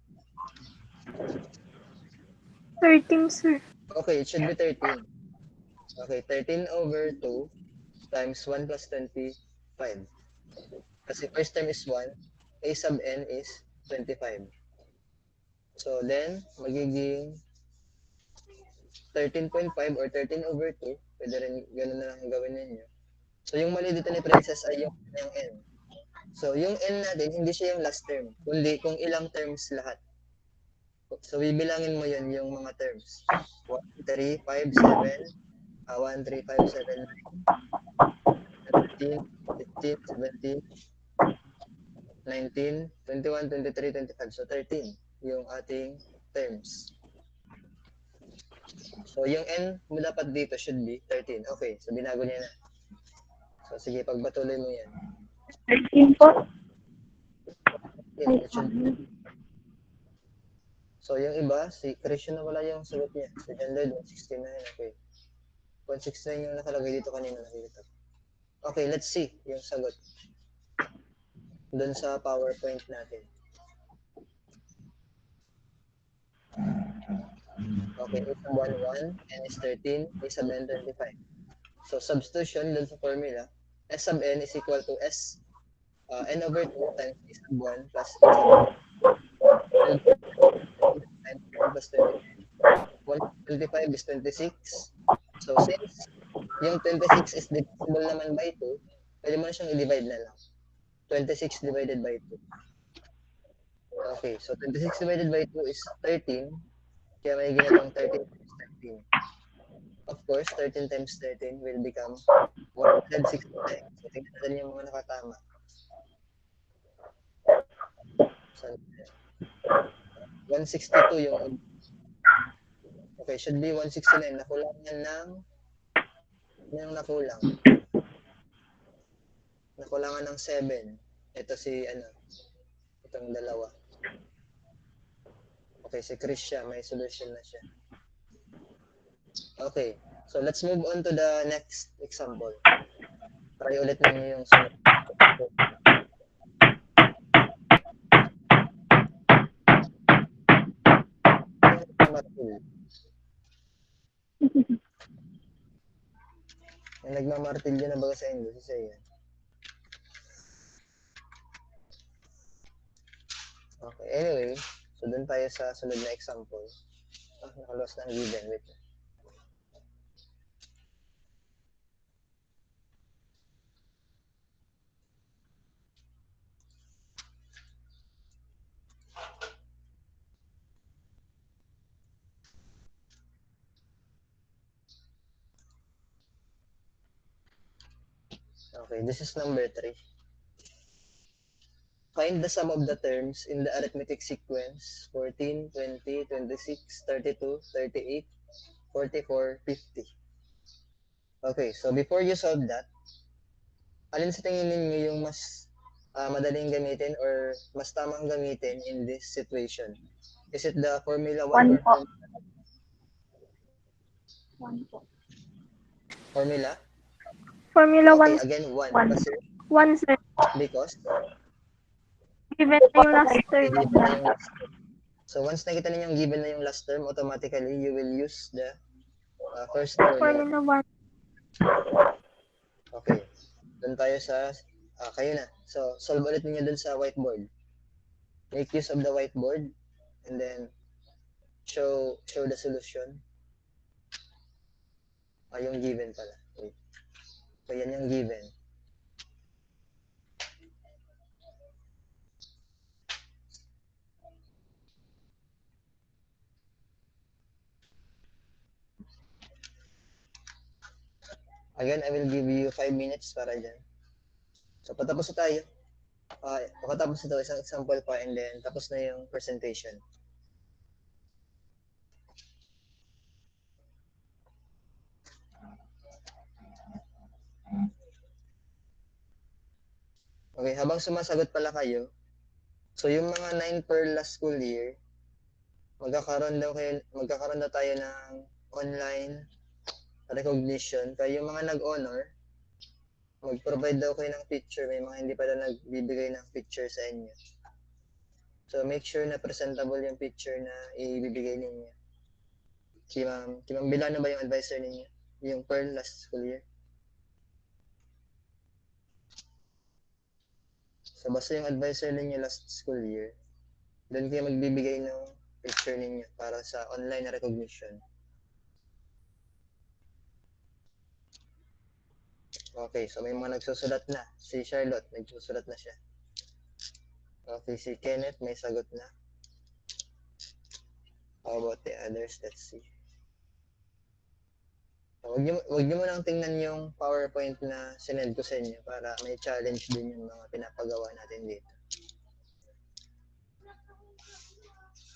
13, sir. Okay, it should be 13. Okay, 13 over 2 times 1 plus 25. Kasi first term is 1, a sub n is 25. So then, magiging 13.5 or 13 over 2. Pwede rin, gano'n na lang gawin ninyo. So yung mali dito ni Princess ay yung n. So yung n natin, hindi siya yung last term, kundi kung ilang terms lahat. So bibilangin mo yun yung mga terms. 1, 3, 5, 7, 1, 3, 5, 7, 9, 15, 17, 19, 21, 23, 25. So 13 yung ating terms. So yung n mo dapat dito should be 13. Okay, so binago niya na. So sige, pagpatuloy mo yan. 13 po. Yeah, it should be. So yung iba, si Christian na wala yung sagot niya. Si John Lloyd, 169. Okay. 169 yung nakalagay dito kanina, nakikita. Okay, let's see yung sagot. Doon sa PowerPoint natin. Okay, a sub 1, 1, n is 13, a sub n 25. So substitution doon sa formula, s sub n is equal to s n over 2 times a sub 1 plus a sub n. 1 plus 25 is 26. So since yung 26 is divisible naman by 2, pwede mo na siyang i-divide na lang. 26 divided by 2. Okay, so 26 divided by 2 is 13. Kaya may ginatong 13 times 13. Of course, 13 times 13 will become 169. So tingnan natin yung mga nakatama. So, 162 yung... Okay, should be 169. Nakulang yan ng... Ano yung nakulang? Nakulangan ng 7. Ito si, itong dalawa. Okay, si Chris siya. May solution na siya. Okay, so let's move on to the next example. Try ulit ninyo yung sunod. Yung nagmamartilyo na baga sa English, isa yan. Okay, anyway, so dun tayo sa sunod na example. Nakalos na ang given. Wait. Okay, this is number 3. Find the sum of the terms in the arithmetic sequence 14, 20, 26, 32, 38, 44, 50. Okay, so before you solve that, alin sa tingin ninyo yung mas madaling gamitin or mas tamang gamitin in this situation? Is it the formula 1 or po. formula 1 po. Formula? Formula Okay, 1. again, 1. One. Kasi, 1, sir. because, Given na yung last term. given na yung last term. So, once nakita ninyo yung given na yung last term, automatically, you will use the first formula. Formula 1. Okay. Doon tayo sa, kayo na. So, solve ulit ninyo dun sa whiteboard. Make use of the whiteboard, and then, show the solution. Yung given pala. Wait. So, yan yung given. Again, I will give you 5 minutes para dyan. So, patapos na tayo. Pagkatapos na ito, isang example pa, and then tapos na yung presentation. Okay, habang sumasagot pala kayo, so yung mga 9 per last school year, magkakaroon daw tayo ng online recognition. Kaya yung mga nag-honor, mag-provide daw kayo ng picture. May mga hindi pa daw nagbibigay ng picture sa inyo. So make sure na presentable yung picture na ibibigay ninyo. Si Ma'am Bilano ba yung advisor ninyo? Yung per last school year? So basta yung advisor ninyo last school year, doon kayo magbibigay ng picture ninyo para sa online recognition. Okay, so may mga nagsusulat na. Si Charlotte, nagsusulat na siya. Okay, si Kenneth, may sagot na. How about the others? Let's see. Huwag niyo munang tingnan yung PowerPoint na sinend ko sa inyo para may challenge din yung mga pinapagawa natin dito.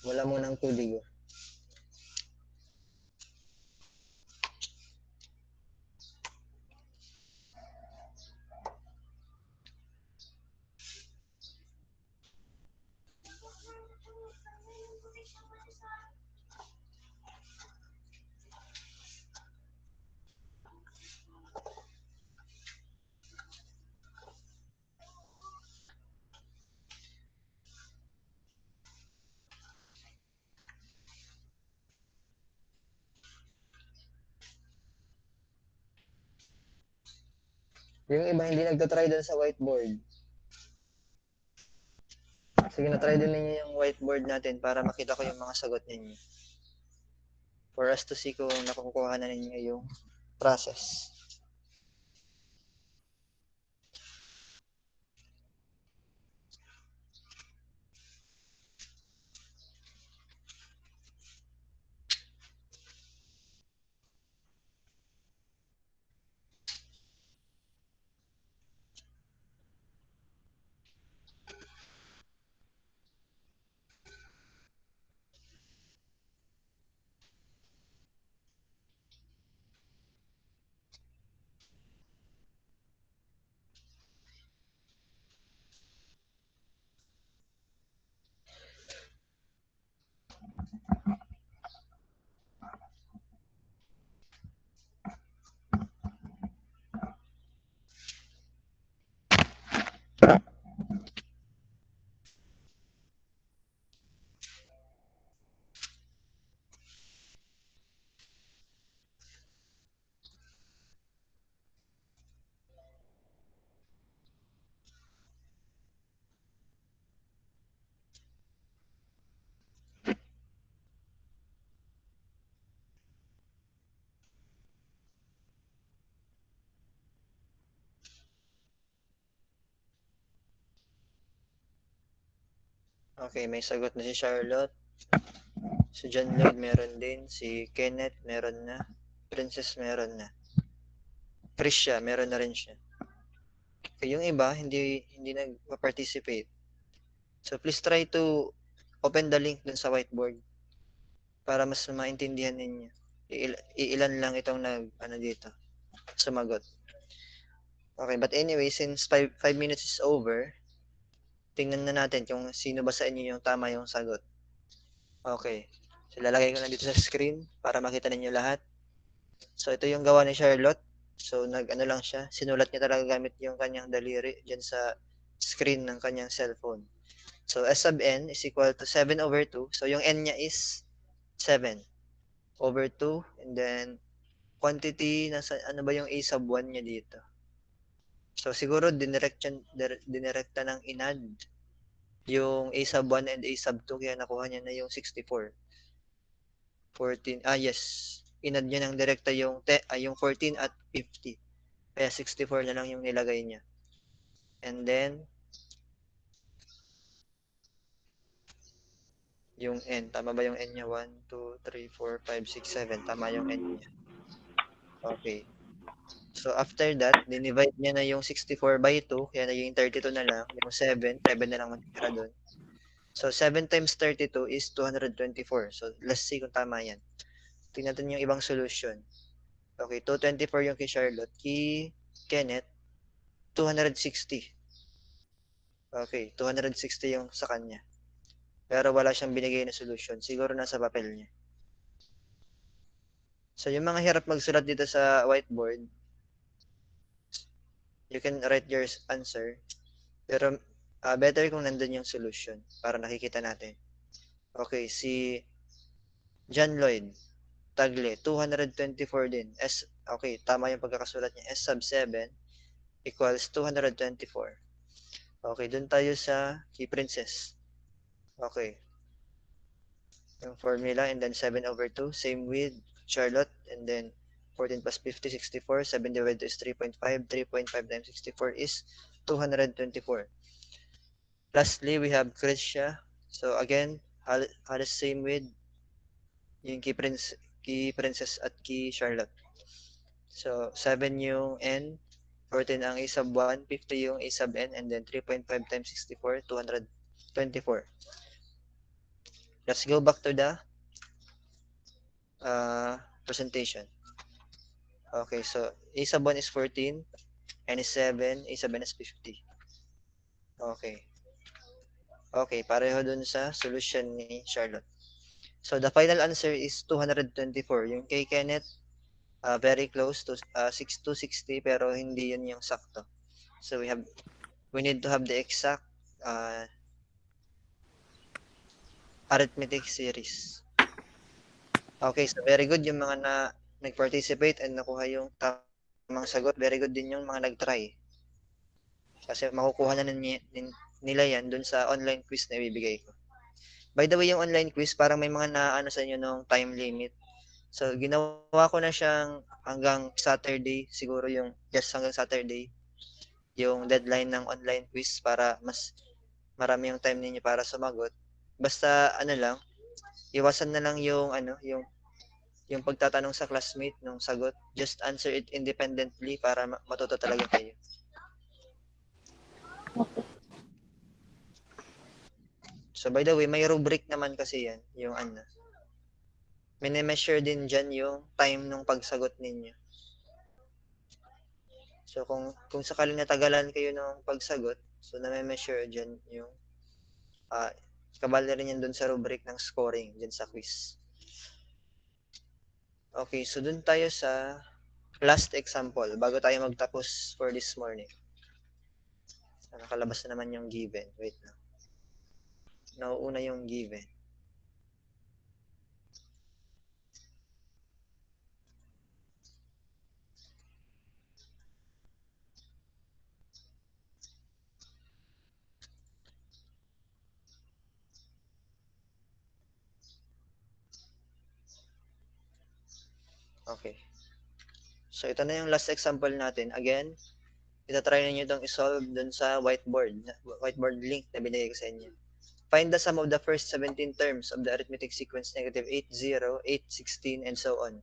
Wala munang tudigo. Yung iba hindi nagtatry doon sa whiteboard. Sige, na-try din ninyo yung whiteboard natin para makita ko yung mga sagot ninyo. For us to see kung nakukuha na ninyo yung process. Okay, may sagot na si Charlotte. Si John Lloyd meron din. Si Kenneth meron na. Princess meron na. Priscia meron na rin siya. Okay, yung iba hindi nag-participate. So please try to open the link dun sa whiteboard para mas maintindihan ninyo. Ilan lang itong dito sumagot. Okay, but anyway, since 5 minutes is over, tingnan na natin kung sino ba sa inyo yung tama yung sagot. Okay. So, lalagay ko na dito sa screen para makita ninyo lahat. So, ito yung gawa ni Charlotte. So, nag-ano lang siya, sinulat niya talaga gamit yung kanyang daliri dyan sa screen ng kanyang cellphone. So, S sub n is equal to 7 over 2. So, yung n niya is 7 over 2. And then, quantity, nasa, ano ba yung a sub 1 niya dito? So, siguro, dinirekta ng inad yung a sub 1 and a sub 2. Kaya nakuha niya na yung 64. 14, yes. Inad niya ng direkta yung 14 at 50. Kaya 64 na lang yung nilagay niya. And then, yung n. Tama ba yung n niya? 1, 2, 3, 4, 5, 6, 7. Tama yung n niya. Okay. So, after that, dinivide niya na yung 64 by 2. Kaya naging 32 na lang. Yung 7 na lang matitira doon. So, 7 times 32 is 224. So, let's see kung tama yan. Tingnan natin yung ibang solution. Okay, 224 yung kay Charlotte. Kay Kenneth, 260. Okay, 260 yung sa kanya. Pero wala siyang binigay na solution. Siguro nasa papel niya. So, yung mga hirap magsulat dito sa whiteboard, you can write your answer. Pero, better kung nandun yung solution para nakikita natin. Okay, si John Lloyd Tagle, 224 din. Okay, tama yung pagkakasulat niya. S sub 7 equals 224. Okay, dun tayo sa key princess. Okay. Yung formula, and then 7 over 2. Same with Charlotte, and then 14 plus 50, 64. 7 divided is 3.5. 3.5 times 64 is 224. Lastly, we have Krisha. So again, halos same with yung key princess at key Charlotte. So 7 yung n, 14 ang a sub 1, 50 yung a sub n, and then 3.5 times 64, 224. Let's go back to the presentation. Okay, so a sub 1 is 14, n is 7, a sub n is 50. Okay. Okay, pareho dun sa solution ni Charlotte. So the final answer is 224. Yung kay Kenneth, very close to 260, pero hindi yun yung sakto. So we need to have the exact arithmetic series. Okay, so very good yung mga nag-participate and nakuha yung tamang sagot. Very good din yung mga nag-try. Kasi makukuha na nila yan dun sa online quiz na ibibigay ko. By the way, yung online quiz, parang may mga naano sa inyo nung time limit. So, ginawa ko na siyang hanggang Saturday, siguro yung just hanggang Saturday, yung deadline ng online quiz para mas marami yung time ninyo para sumagot. Basta ano lang, iwasan na lang yung yung pagtatanong sa classmate nung sagot. Just answer it independently para matuto talaga kayo. So by the way, may rubric naman kasi yan, yung mini-measure din dyan yung time nung pagsagot ninyo. So kung sakaling natagalan kayo ng pagsagot, so na-measure dyan yung kabali rin yan dun sa rubric ng scoring dyan sa quiz. Okay, so dun tayo sa last example bago tayo magtapos for this morning. Nakalabas na naman yung given. Wait lang. Nauuna yung given. Okay. So ito na yung last example natin. Again, itatry ninyo itong isolve dun sa whiteboard link na binigay ko sa inyo. Find the sum of the first 17 terms of the arithmetic sequence negative 8, 0, 8, 16, and so on.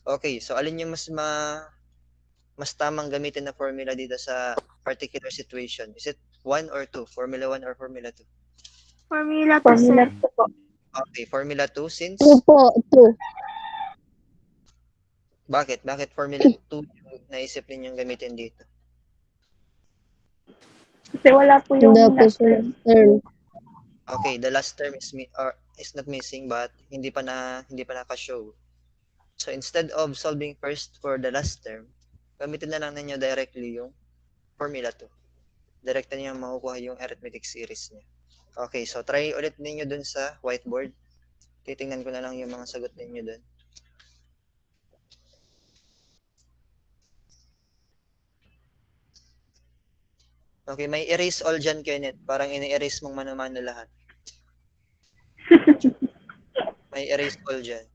Okay, so alin yung mas tamang gamitin na formula dito sa particular situation? Is it 1 or 2? Formula 1 or Formula 2? Formula 2, sir. Okay, Formula 2 since? 2 po, 2. Bakit? Bakit Formula 2 yung naisip ninyong gamitin dito? Kasi wala po yung last term. Okay, the last term is not missing but hindi pa naka-show. So instead of solving first for the last term, gamitin na lang ninyo directly yung formula 2. Direkta niyo makukuha yung arithmetic series niya. Okay, so try ulit ninyo dun sa whiteboard. Titingnan ko na lang yung mga sagot ninyo dun. Okay, may erase all dyan, Kenneth. Parang ini-erase mong mano-mano lahat. May erase all dyan.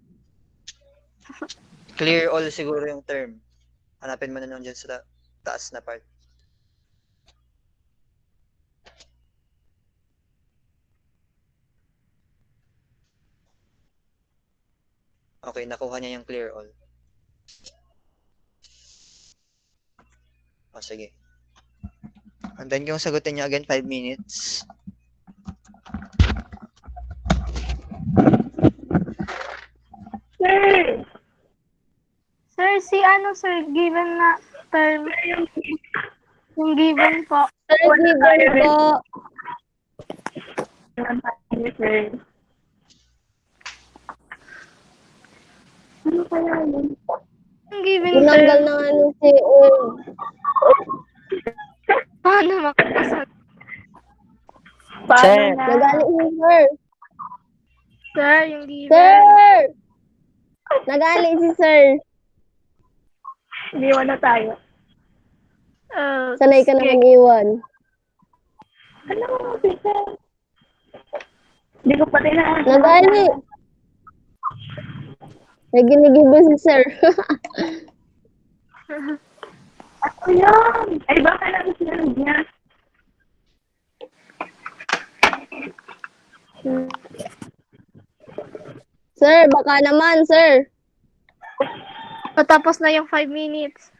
Clear all siguro yung term. Hanapin mo na lang dyan sa taas na part. Okay, nakuha niya yung clear all. O, sige. Antayin ko yung sagutin niya again, 5 minutes. Sir! Sir, sir, given na term. Yung given po. Sir, given po. Sir. Ano kaya yun? Yung given Tinanggal term. na nga ni CL. Paano makapasag? Sir. Nagali si sir. Sir, yung given. Sir! Nagali si sir. Iniwan na tayo. Sanay ka na mag-iwan. Ano, sir? Hindi ko pati na. Nagali. Naginigibo si sir. Ako yan. Ay, baka lang sinunod niya. Sir, baka naman, sir. Patapos na yung 5 minutes.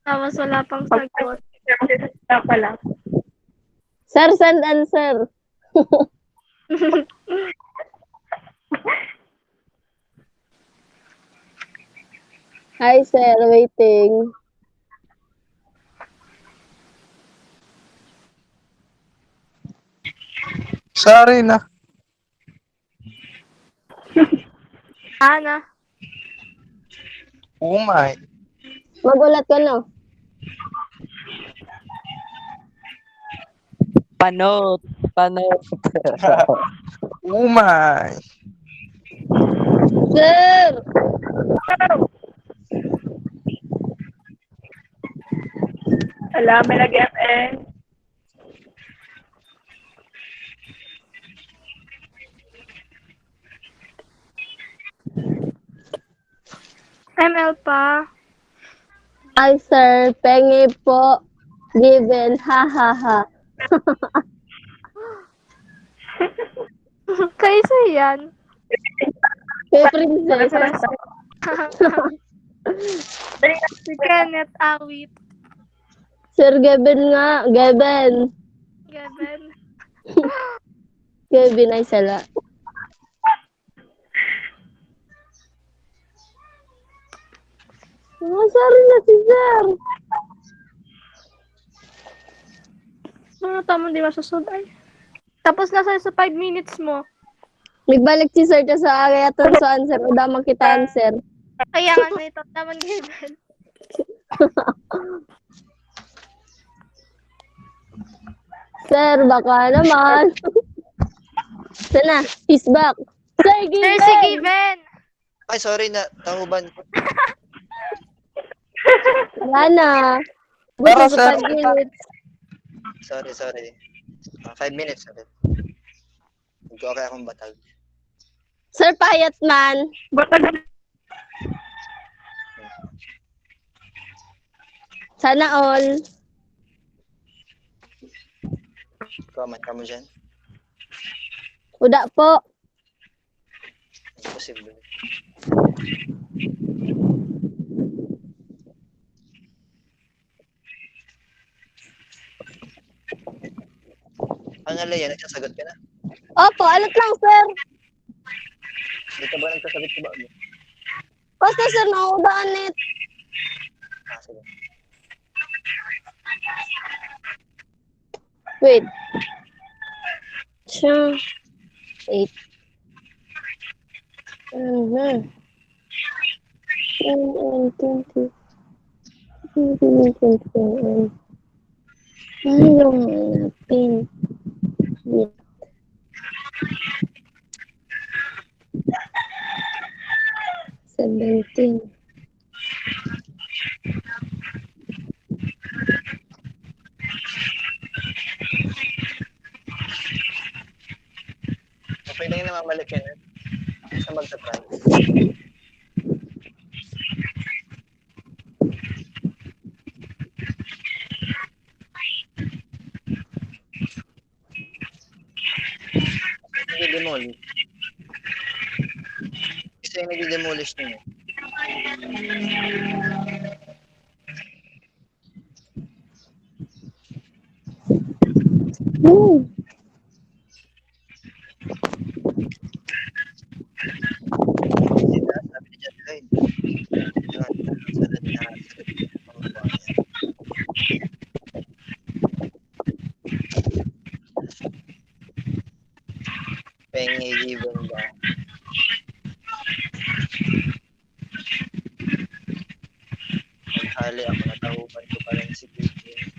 Tapos wala pang sagot. Pala. Sir, send answer. Hi, sir. Waiting. Sorry na. Ana. Umay. Magulat ka, no? Panot. Panot. Umay. Sir! Wala, may nag-FN. ML pa. Ay, sir. Pengi po. Given. Ha, ha, ha. Kaysa yan. Kay princess. Si Kenneth Awit. Sir Geben nga. Geben. Geben. Geben ay sala. Oh, sorry na si sir. Ano tama, di masusunod ay. Tapos na sa 5 minutes mo. Nagbalik si sir ta sa agayaton sa answer. O damang kita answer. Kaya nga may naman Geben. Sir, baka naman. Sana, he's back. Sir, Sir, Given! si Geben. Ay, sorry na. Tahuban. Wala na. Para, Buti sa sir. 5 minutes. Sorry. 5 minutes ulit. Nag-okay akong batag. Sir, payat man. Sana all. Comment ka mo dyan. Uda po. Imposible. Ano na yan? Nagsasagot ka na? Opo, alat lang, sir. Hindi ka ba nagsasagot ka ba? Basta, sir, naudaan net. Ah, sige. Wait. Siya. Wait. and 20. 20. Ano yung hanapin? Wait. Seventeen. Okay lang yung namamalik yan. Siya magta-try. Nagde-demolish. Kasi yung nagde-demolish niya. No. Sila, sabi ni John Lloyd. Pengi given ba? Naghali ako, natahupan ko pa rin si Putin.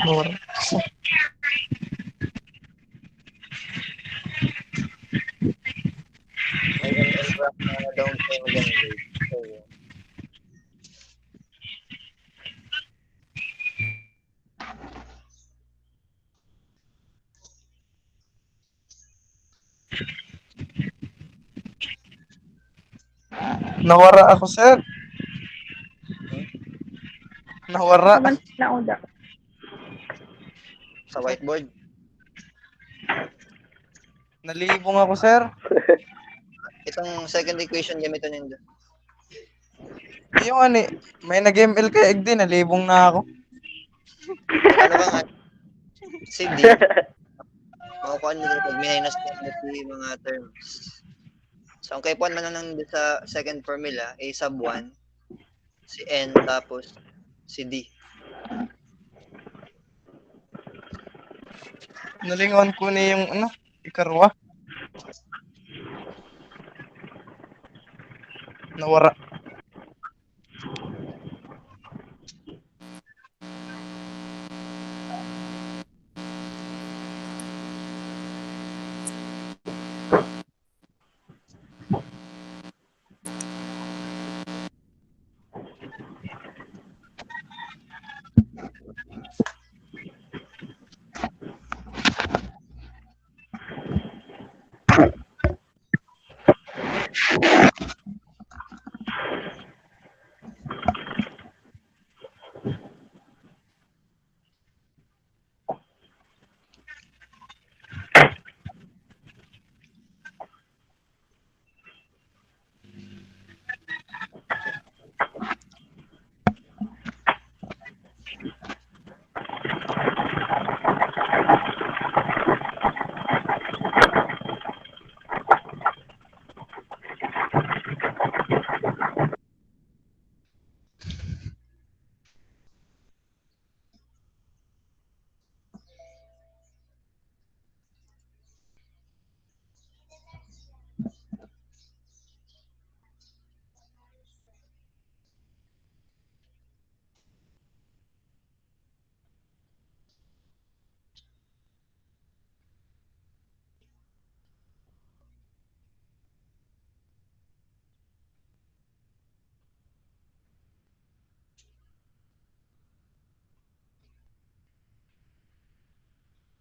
Nawara. May ML rock na down payment yan. So, Nawara ako, sir. Nawara. Naman na uda. sa whiteboard. Nalibong ako, sir. Itong second equation gamitin nindo. Yung ano, may nag-ML kay Egdi, nalibong na ako. Ano ba nga? Si D. Makukuha nyo pag minus yung mga terms. So, ang kay Puan man lang sa second formula, A sub 1, si N, tapos si D. Nalingon ko na yung, ikarwa. Nawara.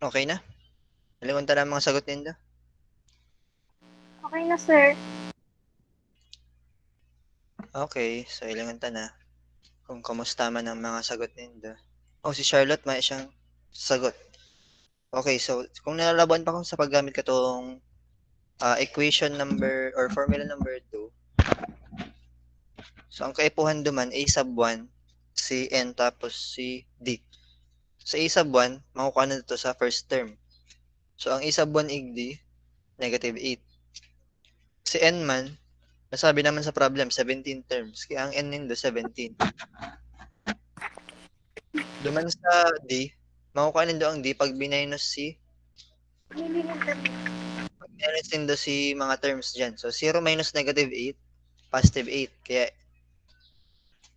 Okay na? Nalimunta na ang mga sagot nindo? Okay na, sir. Okay, so ilangan na kung kamusta man ang mga sagot nindo. Oh, si Charlotte may siyang sagot. Okay, so kung nalalaban pa ko sa paggamit ka tong equation number or formula number 2. So ang kaipuhan duman a sub 1 si n tapos si d. Sa a sub 1, makukuha na ito sa first term. So ang a sub 1 igd negative 8. Si n man, nasabi naman sa problem, 17 terms. Kaya ang n nindo 17. Duman sa d, makukuha nindo ang d pag binaynos si minus nindo si mga terms dyan. So 0 minus negative 8, positive 8. Kaya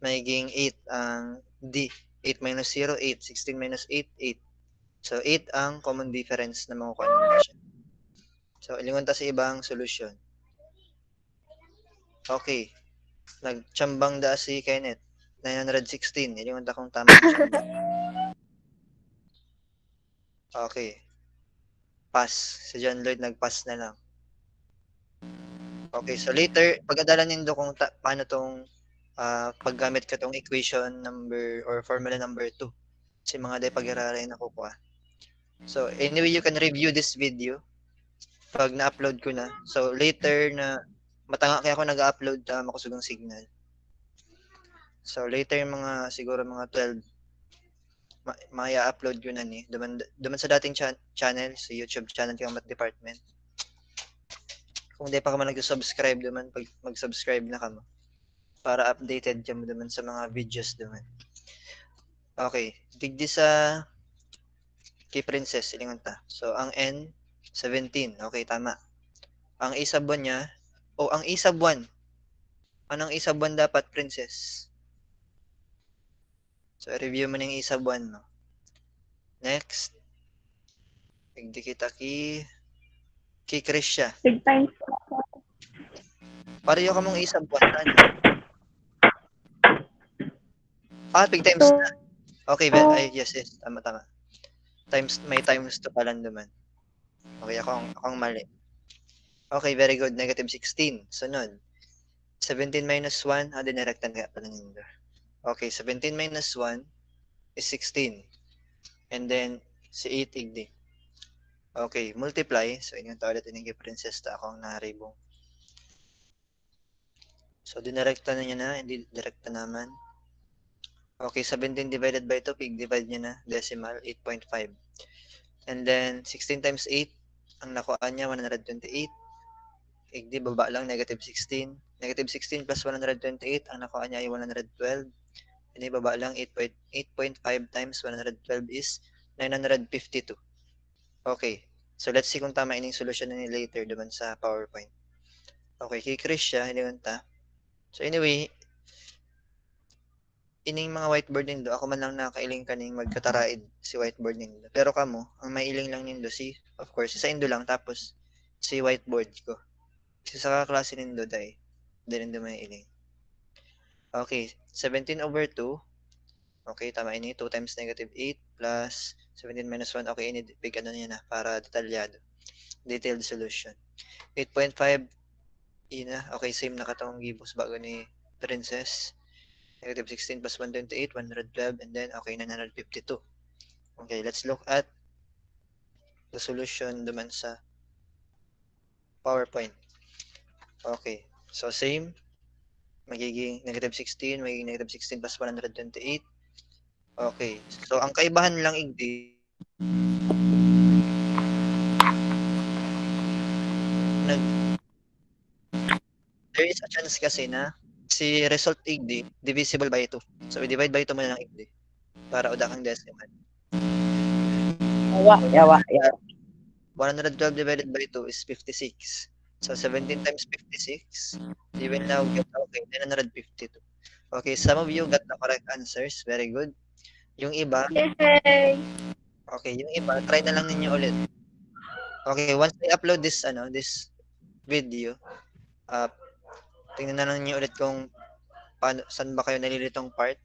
magiging 8 ang d. 8 minus 0, 8. 16 minus 8, 8. So 8 ang common difference na makukuha nindo siya. So ilingon ta sa ibang solusyon. Okay. Nagtsambang da si Kenneth. 916. Ilingon ta kung tama ang tsambang. Okay. Pass. Si John Lloyd nag-pass na lang. Okay, so later, pag-adalan nindo kung paano tong paggamit ka tong equation number or formula number 2. Si mga day pag-araray na kukuha. So, anyway, you can review this video pag na-upload ko na. So, later na matanga kaya ako nag-upload makusugang signal. So, later mga siguro mga 12 maya upload ko na ni. Duman sa dating channel, sa YouTube channel kang Math Department. Kung di pa ka man nag-subscribe duman, pag mag-subscribe na ka mo. Para updated ka mo duman sa mga videos duman. Okay, digdi sa kay Princess, ilingon ta. So, ang N, 17. Okay, tama. Ang A sub 1 niya, ang A sub 1. Anong A sub 1 dapat, Princess? So, review mo ng A sub 1, no? Next. Digdi kita kay Chris siya. Big times. Pareho ka mong A sub 1, ano? Big times na. Okay, yes, tama. May times to pala naman. Okay, akong mali. Okay, very good. Negative 16. Sunod. 17 minus 1. Dinirektan nga pala nindo. Okay, 17 minus 1 is 16. And then, si 8 igdi. Okay, multiply. So, inyong tawad natin yung Princess ta akong naribong. So, dinirekta na niya na. Hindi direkta naman. Okay, 17 divided by 2, divide niya na, decimal, 8.5. And then, 16 times 8, ang nakuha niya, 128. Igdi, baba lang, negative 16. Negative 16 plus 128, ang nakuha niya ay 112. Hindi, baba lang, 8.5 times 112 is 952. Okay, so let's see kung tama ining solution na ni later duman sa PowerPoint. Okay, kay Chris siya, hindi ta. So anyway, ining mga whiteboard nindo, ako man lang nakailing kaning magkataraid si whiteboard nindo. Pero kamo, ang mailing lang nindo of course, sa indo lang tapos si whiteboard ko. Kasi sa kaklase nindo dai, din nindo mailing. Okay, 17 over 2. Okay, tama ini 2 times negative 8 plus 17 minus 1. Okay, ini big ano niya na para detalyado. Detailed solution. 8.5 ina. Okay, same na katong gibos bago ni Princess. Negative 16 plus 128, 112, and then, okay, 952. Okay, let's look at the solution duman sa PowerPoint. Okay, so same. Magiging negative 16, magiging negative 16 plus 128. Okay, so ang kaibahan lang igdi, there is a chance kasi na si result igdi divisible by 2. So we divide by 2 mo na lang igdi para uda kang decimal. Yawa. 112 divided by 2 is 56. So 17 times 56, you will now get 952. Okay, some of you got the correct answers. Very good. Yung iba, Yay! okay, yung iba, try na lang ninyo ulit. Okay, once I upload this video, tingnan na lang niyo ulit kung saan ba kayo nalilitong part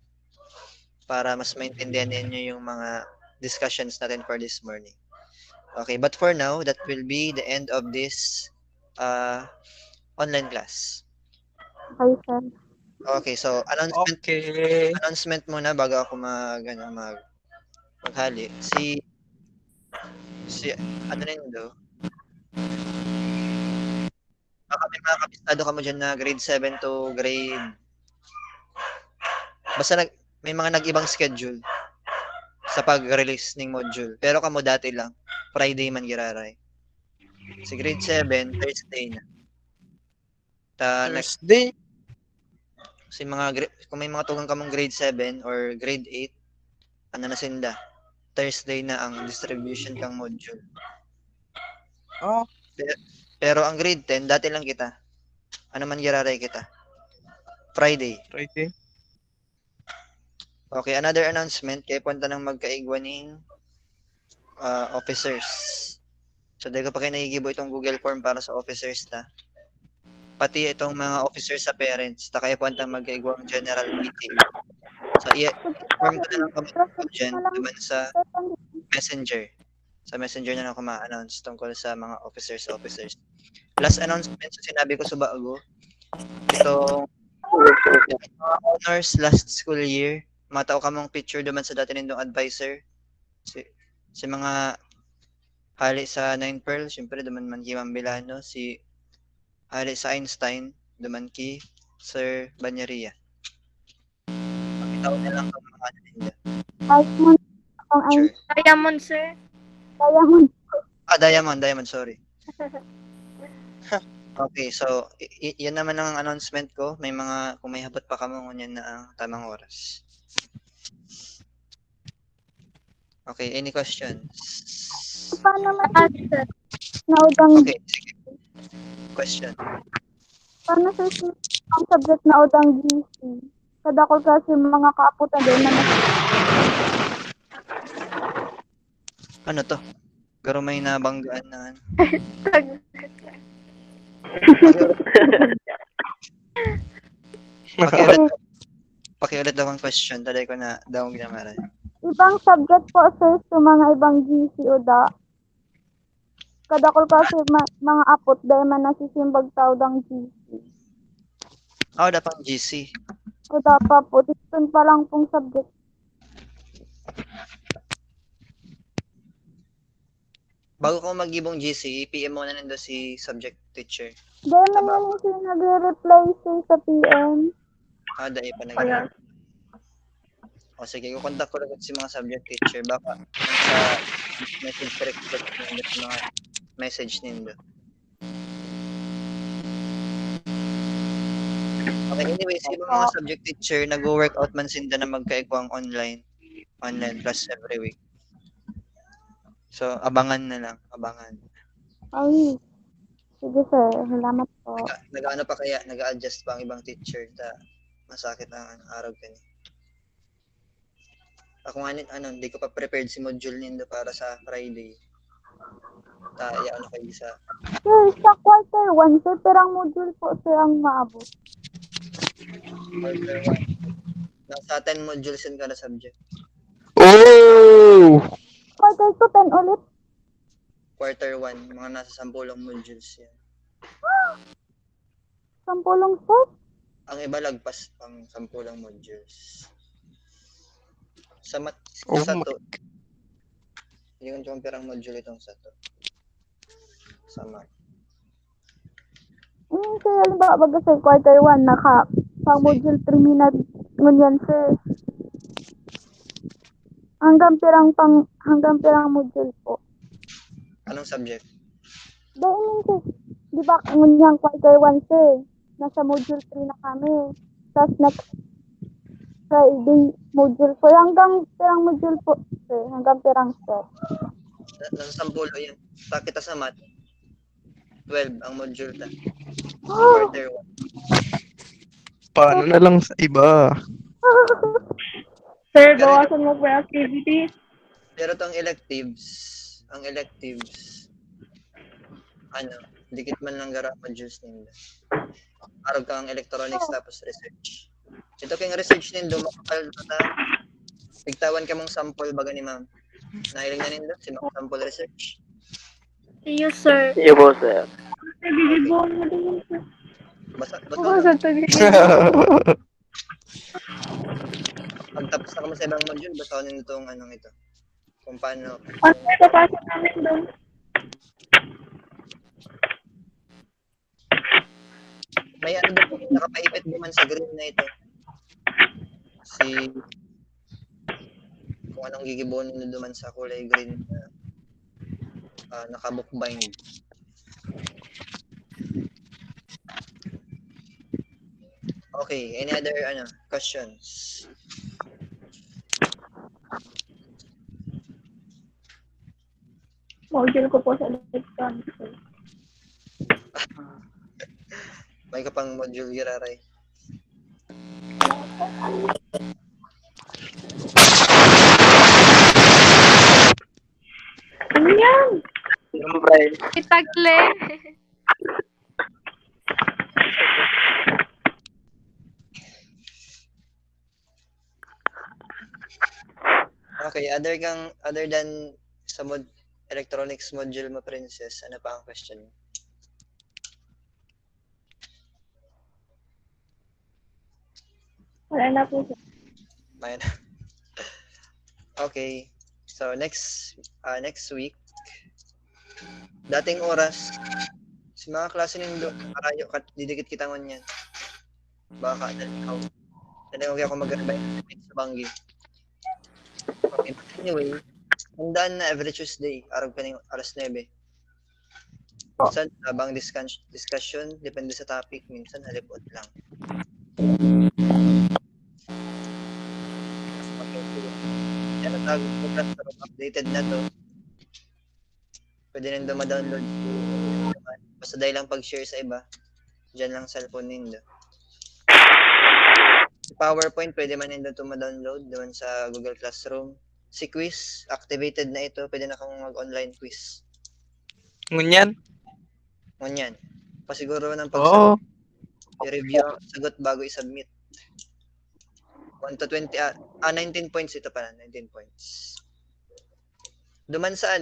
para mas maintindihan niyo yung mga discussions natin for this morning. Okay, but for now, that will be the end of this online class. Okay, sir. Okay, so Okay. announcement muna bago ako maghali. Si ano Nindo? Baka may mga kabisado ka mo dyan na grade 7 to grade basta may mga nag-ibang schedule sa pag-release ng module. Pero kamo dati lang, Friday man giraray. Si grade 7, Thursday na. Next, Thursday. kung may mga tugang kamong grade 7 or grade 8, ano na sinda? Thursday na ang distribution kang module. Oh, Pero ang grade 10, dati lang kita. Ano man giraray kita? Friday. Friday. Okay, another announcement. Kaya punta ng magkaigwaning officers. So, dahil ko pa kayo nagigibo itong Google form para sa officers ta. Pati itong mga officers sa parents. Ta kayo punta magkaigwang general meeting. So, form ko na lang kami dyan naman sa messenger. Sa messenger na lang ko ma-announce tungkol sa mga officers. Last announcement, so sinabi ko sa bago, itong honors last school year, matao ka mong picture duman sa dati nindong advisor. Si mga hali sa 9 Pearl, syempre duman man ki Ma'am Bilano, si hali sa Einstein, duman ki Sir Banyaria. Pakitaw na lang kung mga ano ninyo. Diamond, sir. Diamond, sorry. Okay, so yan naman ang announcement ko. Kung may habot pa kamo ngunyan na ang tamang oras. Okay, any questions? Paano naudang Okay, sige. Question. paano sa ang subject na udang GC? Kada ko kasi mga kaaputan din na Ano to? Pero may nabanggaan na. Pakiulit daw ang question. Talay ko na daw ang ginamaran. ibang subject po sir sa mga ibang GC uda. Kada ko kasi mga apot dahil man nasisimbag taudang GC. Dapat GC. Uda pa po, dito pa lang pong subject. Bago ko mag-ibong GC, PM mo na nando si subject teacher. Dahil man yun yung siya nagre-reply sir sa PM. Dahil pa nag- O sige, kukontak ko lang si mga subject teacher. Baka sa message request nindo sa mga message nindo. Okay, anyway, si mga subject teacher, nag-workout man sinda na magkaigwang online class every week. So, abangan na lang, abangan. Ay, sige sir, salamat po. Nag-ano pa kaya, nag-a-adjust pa ang ibang teacher ta masakit ang araw ka niya. Ako nga hindi ko pa prepared si module nindo para sa Friday. Ano kayo isa? Sir, sa quarter 1, sir, perang module po sir ang maabot. Quarter 1. Nasa 10 modules yun kada subject. Oh! Quarter 2, 10 ulit. Quarter 1, mga nasa 10 modules yan. 10 sir? Ang iba lagpas pang 10 modules. Sa Oh sa my to. Hindi ko compare ang module itong sa to. Sa math. Sir, halimbawa, baga sir, quarter 1, pang module 3 minute, ngunyan sir. Hanggang pirang module po. Anong subject? Dahil sir, di ba, ngunyan quarter 1 sir, nasa module 3 na kami. Tapos next Friday, module 4, hanggang pirang module po sir, hanggang pirang step. Nasa 10 yan. Kita sa math. 12 ang module ta. Oh! Quarter 1. Paano na lang sa iba? Sir, bawasan mo pa activity. Pero ang electives, dikit man lang gara modules nila. Arog ka ang electronics tapos research. Ito kayong research nindo, makapal na tigtawan ka mong sample baga ni ma'am. Nahiling na nindo, si sample research. Yes, sir. Iyo po, sir. Nagigibuan mo din yun, sir. Basa Ako na. sa tagigibuan. Pag tapos na kami sa ibang module, basahin nyo itong anong ito. Kung paano. Ano may papasok namin doon? May ano doon, nakapaipit naman sa green na ito. Kung anong gigibunin nyo naman sa kulay green na nakabookbind. Okay, any other questions? Module ko po sa electronics, sir. May ka pang module, Giraray. Ano yan? Siyempre. Itagle. Okay, other than sa electronics module mo, Princess, ano pa ang question mo? Wala na po, sir. Mayroon. Okay. So next week, dating oras, si mga klase nindo, karayo didikit kita ngon yan. Baka ikaw. Tanong ako mag-arbay sa Bangi. Okay, but anyway, tandaan na every Tuesday, araw ka ng alas 9. Minsan, habang discussion, depende sa topic, minsan halipot lang. Yan ang tawag ko classroom, updated na to. Pwede nang ma-download. Basta dahil lang pag-share sa iba, dyan lang cellphone nindo. PowerPoint, pwede man nindot ma-download doon sa Google Classroom. Si quiz, activated na ito. Pwede na kang mag-online quiz. Ngunyan? Ngunyan. Pasiguro ng Oo. i-review ang sagot bago i-submit. 1 to 20, 19 points ito pala, 19 points. Duman sa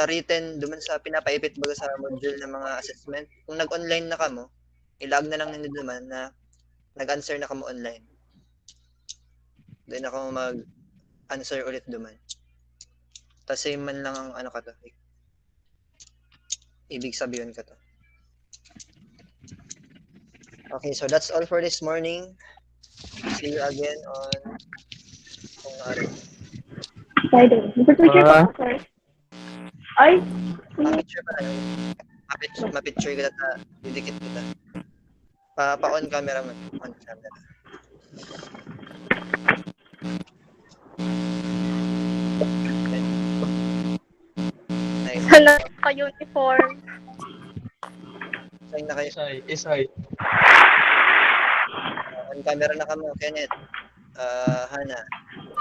written, duman sa pinapaipit baga sa module ng mga assessment. Kung nag-online na ka mo, ilag na lang nila naman na nag-answer na ka mo online. Doon ako mag-answer ulit duman. Tapos same man lang ang ano ka to. Ibig sabihin ka to. Okay, so that's all for this morning. See you again on kung araw. Friday. Mag-picture pa, sir. Ay! Ma-picture pa lang. Ma-picture kita na didikit kita. Pa-on camera mo. On camera. Nice. Sana ka-uniform. Sign na kayo. Isay. On camera na kamo, Kenneth. Hana.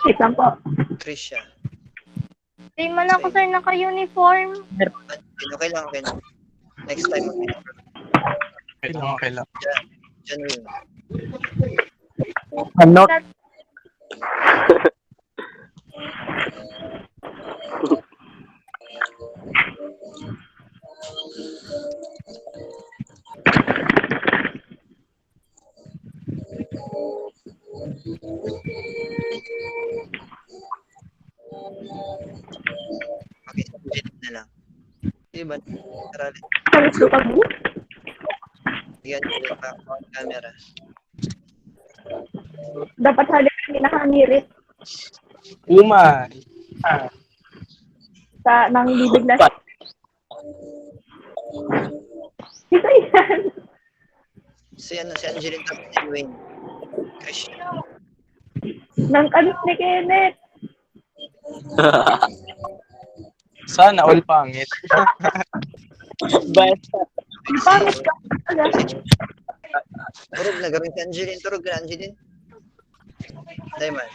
Wait lang po. Krisha. Di man ako, sir, naka-uniform. Okay lang, okay lang. Next time, Okay lang. Genuine. Ano? Okay, edit na lang. Diba? Aralin. Kalis ko pag Yan, on camera. dapat hali kami nakamirit Uma. sa nang bibig na. Ito yan. Si Angeline tapos si Wayne. Krisha. Nang kalis ni Kenneth. Sana all pangit. Basta. Pangit ka talaga. Turog na, gawin si Angeline. Turog na, Angeline. Diamond.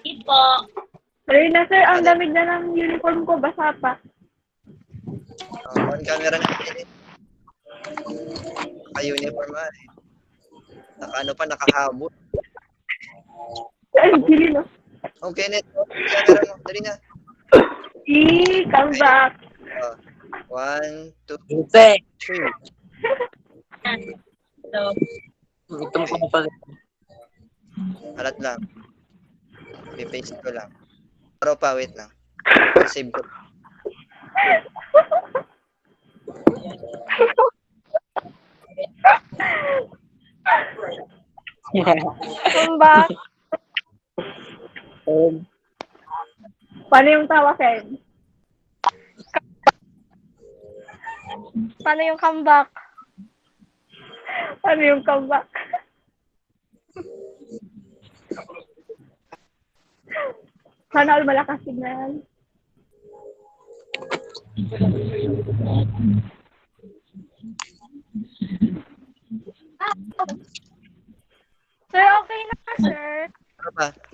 Ipo. Sorry na, sir. Ang lamig na ng uniform ko. Basa pa. On camera na, Angeline. Naka-uniform nga eh. Nakahabot. Si Angeline, no? Oh, Kenneth. Camera mo. Dali na. Come back. Oh. 1, 2, Hindi. 3. Ito mo na pala. Alat lang. I-paste ko lang. Pero pa, wait lang. Save ko. Come back. Paano yung tawa, Ken? Paano yung comeback? Paano yung comeback? Sana all malakas signal. Sir, okay na ka, sir?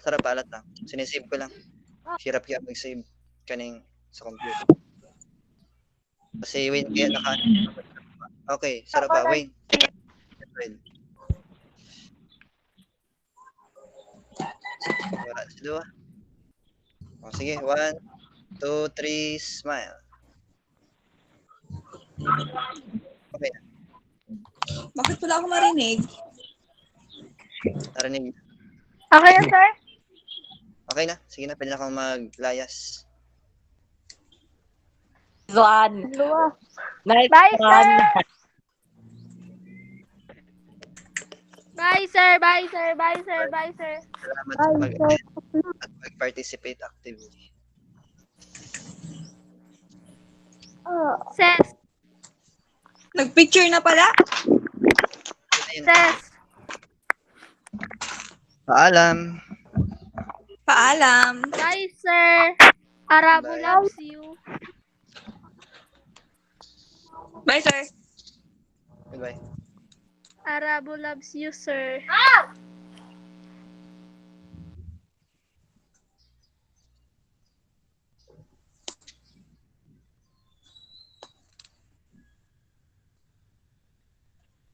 Sarap pa, alat lang. Sinisave ko lang. Hirap kaya mag-save kaning sa computer. Kasi Wayne, kaya Okay, sarap pa, Wayne. Wala si Dua. O, sige, 1, 2, 3, smile. Okay na. Bakit wala ako marinig? Narinig. Okay na, sir? Okay na. Sige na, pwede na akong maglayas. One. Dua. Night Bye, one. sir! Bye, sir! Bye, sir! Bye, sir! Bye, sir! Salamat Ay, sa pag-attend at mag-participate actively. Ses! Nagpicture na pala? Ayun. Ses! Paalam. Paalam. Bye, sir! Arabo Bye. loves you. Bye, sir. Goodbye. Arabo loves you, sir.